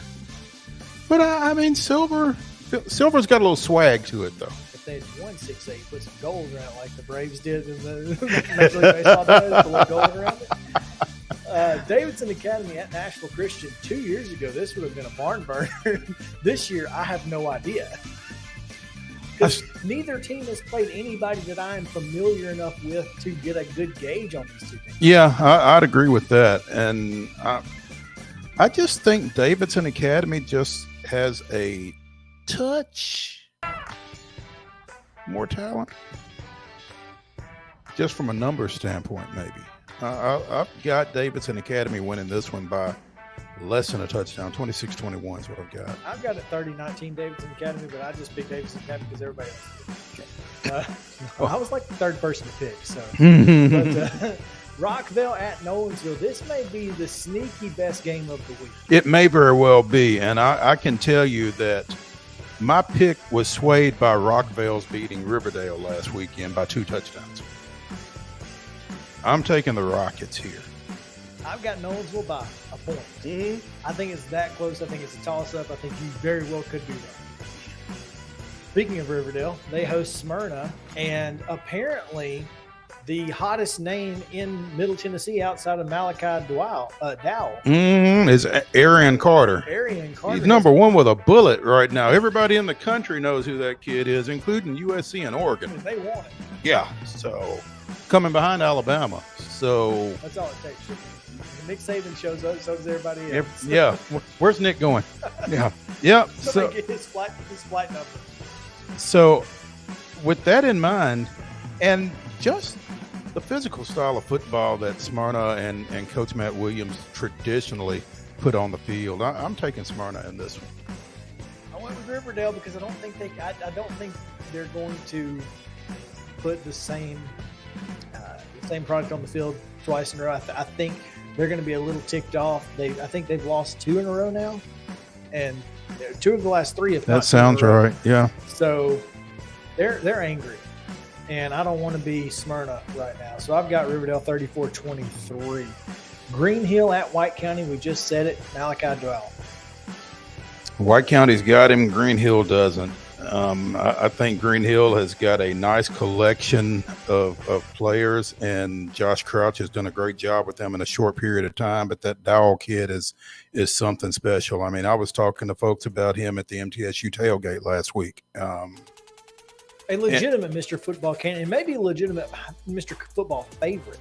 But I mean, silver's got a little swag to it, though. If they had won 6-8, put some gold around it like the Braves did in the Major League Baseball days, put gold around it. Davidson Academy at Nashville Christian 2 years ago, this would have been a barn burner. This year, I have no idea. Because neither team has played anybody that I am familiar enough with to get a good gauge on these two teams. Yeah, I'd agree with that. And I just think Davidson Academy just has a touch more talent. Just from a numbers standpoint, maybe. I've got Davidson Academy winning this one by less than a touchdown. 26-21 is what I've got. I've got it 30-19 Davidson Academy, but I just picked Davidson Academy because everybody else did. I was like the third person to pick. So, but, Rockville at Nolensville. This may be the sneaky best game of the week. It may very well be, and I can tell you that my pick was swayed by Rockville's beating Riverdale last weekend by 2 touchdowns. I'm taking the Rockets here. I've got Nolensville by a point. Mm-hmm. I think it's that close. I think it's a toss-up. I think you very well could be right. Speaking of Riverdale, they host Smyrna, and apparently the hottest name in Middle Tennessee outside of Malachi Dowell is Arian Carter. Arian Carter. He's number one with a bullet right now. Everybody in the country knows who that kid is, including USC and Oregon. They want it. Yeah, so coming behind Alabama. So that's all it takes. When Nick Saban shows up, so does everybody else. Yeah. Where's Nick going? Yeah. So get his flight number. So with that in mind, and just the physical style of football that Smyrna and Coach Matt Williams traditionally put on the field, I'm taking Smyrna in this one. I went with Riverdale because I don't think they're going to put the same product on the field twice in a row. I think they're going to be a little ticked off. I think they've lost 2 in a row now, and 2 of the last 3. That sounds right. Yeah. So they're angry, and I don't want to be Smyrna right now. So I've got Riverdale 34-23. Green Hill at White County. We just said it. Malachi Dowell. White County's got him. Green Hill doesn't. I think Green Hill has got a nice collection of players, and Josh Crouch has done a great job with them in a short period of time. But that Dowell kid is something special. I mean, I was talking to folks about him at the MTSU tailgate last week. A legitimate Mr. Football candidate, maybe a legitimate Mr. Football favorite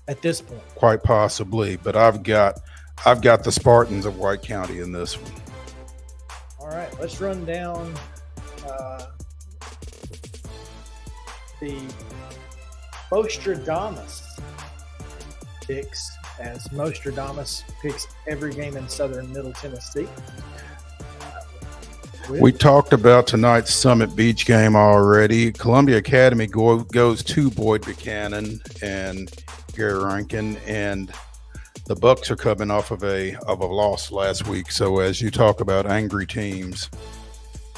at this point. Quite possibly, but I've got the Spartans of White County in this one. All right, let's run down the Mostradamus picks, as Mostradamus picks every game in Southern Middle Tennessee. We talked about tonight's Summit Beach game already. Columbia Academy goes to Boyd Buchanan and Gary Rankin, and the Bucks are coming off of a loss last week. So as you talk about angry teams,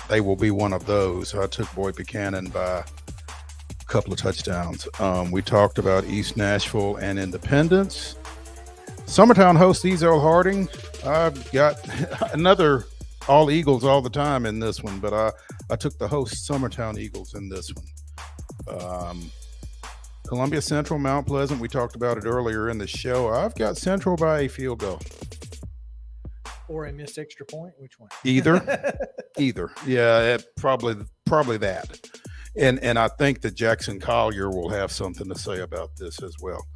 they will be one of those. I took Boyd Buchanan by a couple of touchdowns. We talked about East Nashville and Independence. Summertown hosts Ezel Harding. I've got another all Eagles all the time in this one, but I took the host Summertown Eagles in this one. Columbia Central, Mount Pleasant. We talked about it earlier in the show. I've got Central by a field goal. Or a missed extra point? Which one? Either. Yeah, probably that. And I think that Jackson Collier will have something to say about this as well.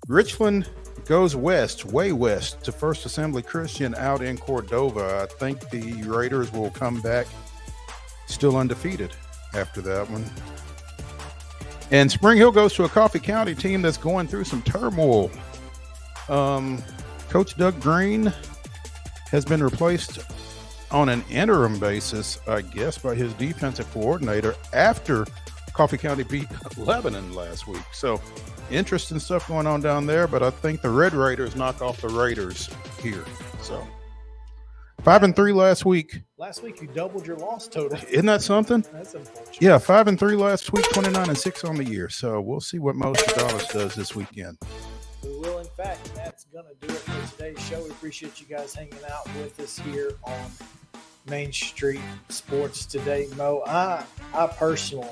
Richland goes west, way west, to First Assembly Christian out in Cordova. I think the Raiders will come back still undefeated after that one. And Spring Hill goes to a Coffee County team that's going through some turmoil. Coach Doug Green has been replaced on an interim basis, I guess, by his defensive coordinator after Coffee County beat Lebanon last week. So interesting stuff going on down there, but I think the Red Raiders knock off the Raiders here. So 5-3 last week. Last week you doubled your loss total. Isn't that something? That's unfortunate. Yeah, 5-3 last week, 29-6 on the year. So we'll see what Most Dallas does this weekend. We will, in fact. That's going to do it for today's show. We appreciate you guys hanging out with us here on Main Street Sports today. Mo, I personally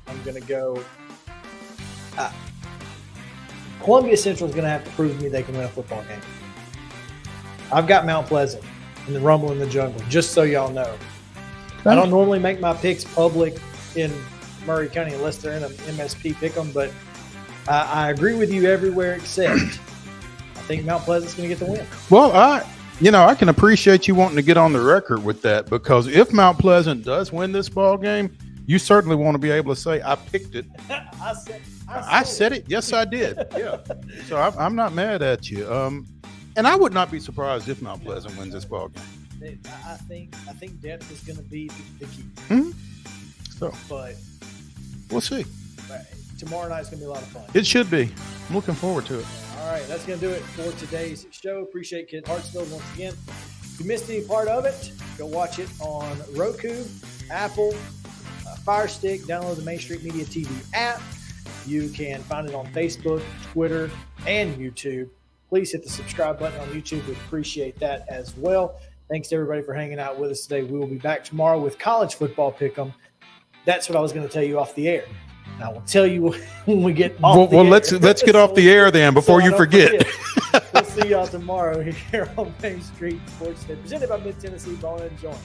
am going to go. Columbia Central is going to have to prove to me they can win a football game. I've got Mount Pleasant and the Rumble in the Jungle, just so y'all know. I don't normally make my picks public in Murray County unless they're in an MSP pick 'em, but I agree with you everywhere except I think Mount Pleasant's going to get the win. Well, I can appreciate you wanting to get on the record with that, because if Mount Pleasant does win this ball game, you certainly want to be able to say, I picked it. I said it. Yes, I did. Yeah. So I'm not mad at you. And I would not be surprised if Mount Pleasant wins this ball game. I think depth is going to be the key. Mm-hmm. So, but we'll see. Tomorrow night's going to be a lot of fun. It should be. I'm looking forward to it. All right, that's going to do it for today's show. Appreciate Kid Hartsfield once again. If you missed any part of it, go watch it on Roku, Apple, Fire Stick. Download the Main Street Media TV app. You can find it on Facebook, Twitter, and YouTube. Please hit the subscribe button on YouTube. We appreciate that as well. Thanks to everybody for hanging out with us today. We will be back tomorrow with college football pick'em. That's what I was going to tell you off the air. I will tell you when we get off the air. Let's get off the air then before you forget. We'll see y'all tomorrow here on Main Street Sports Day, presented by Mid-Tennessee Ball and Joint.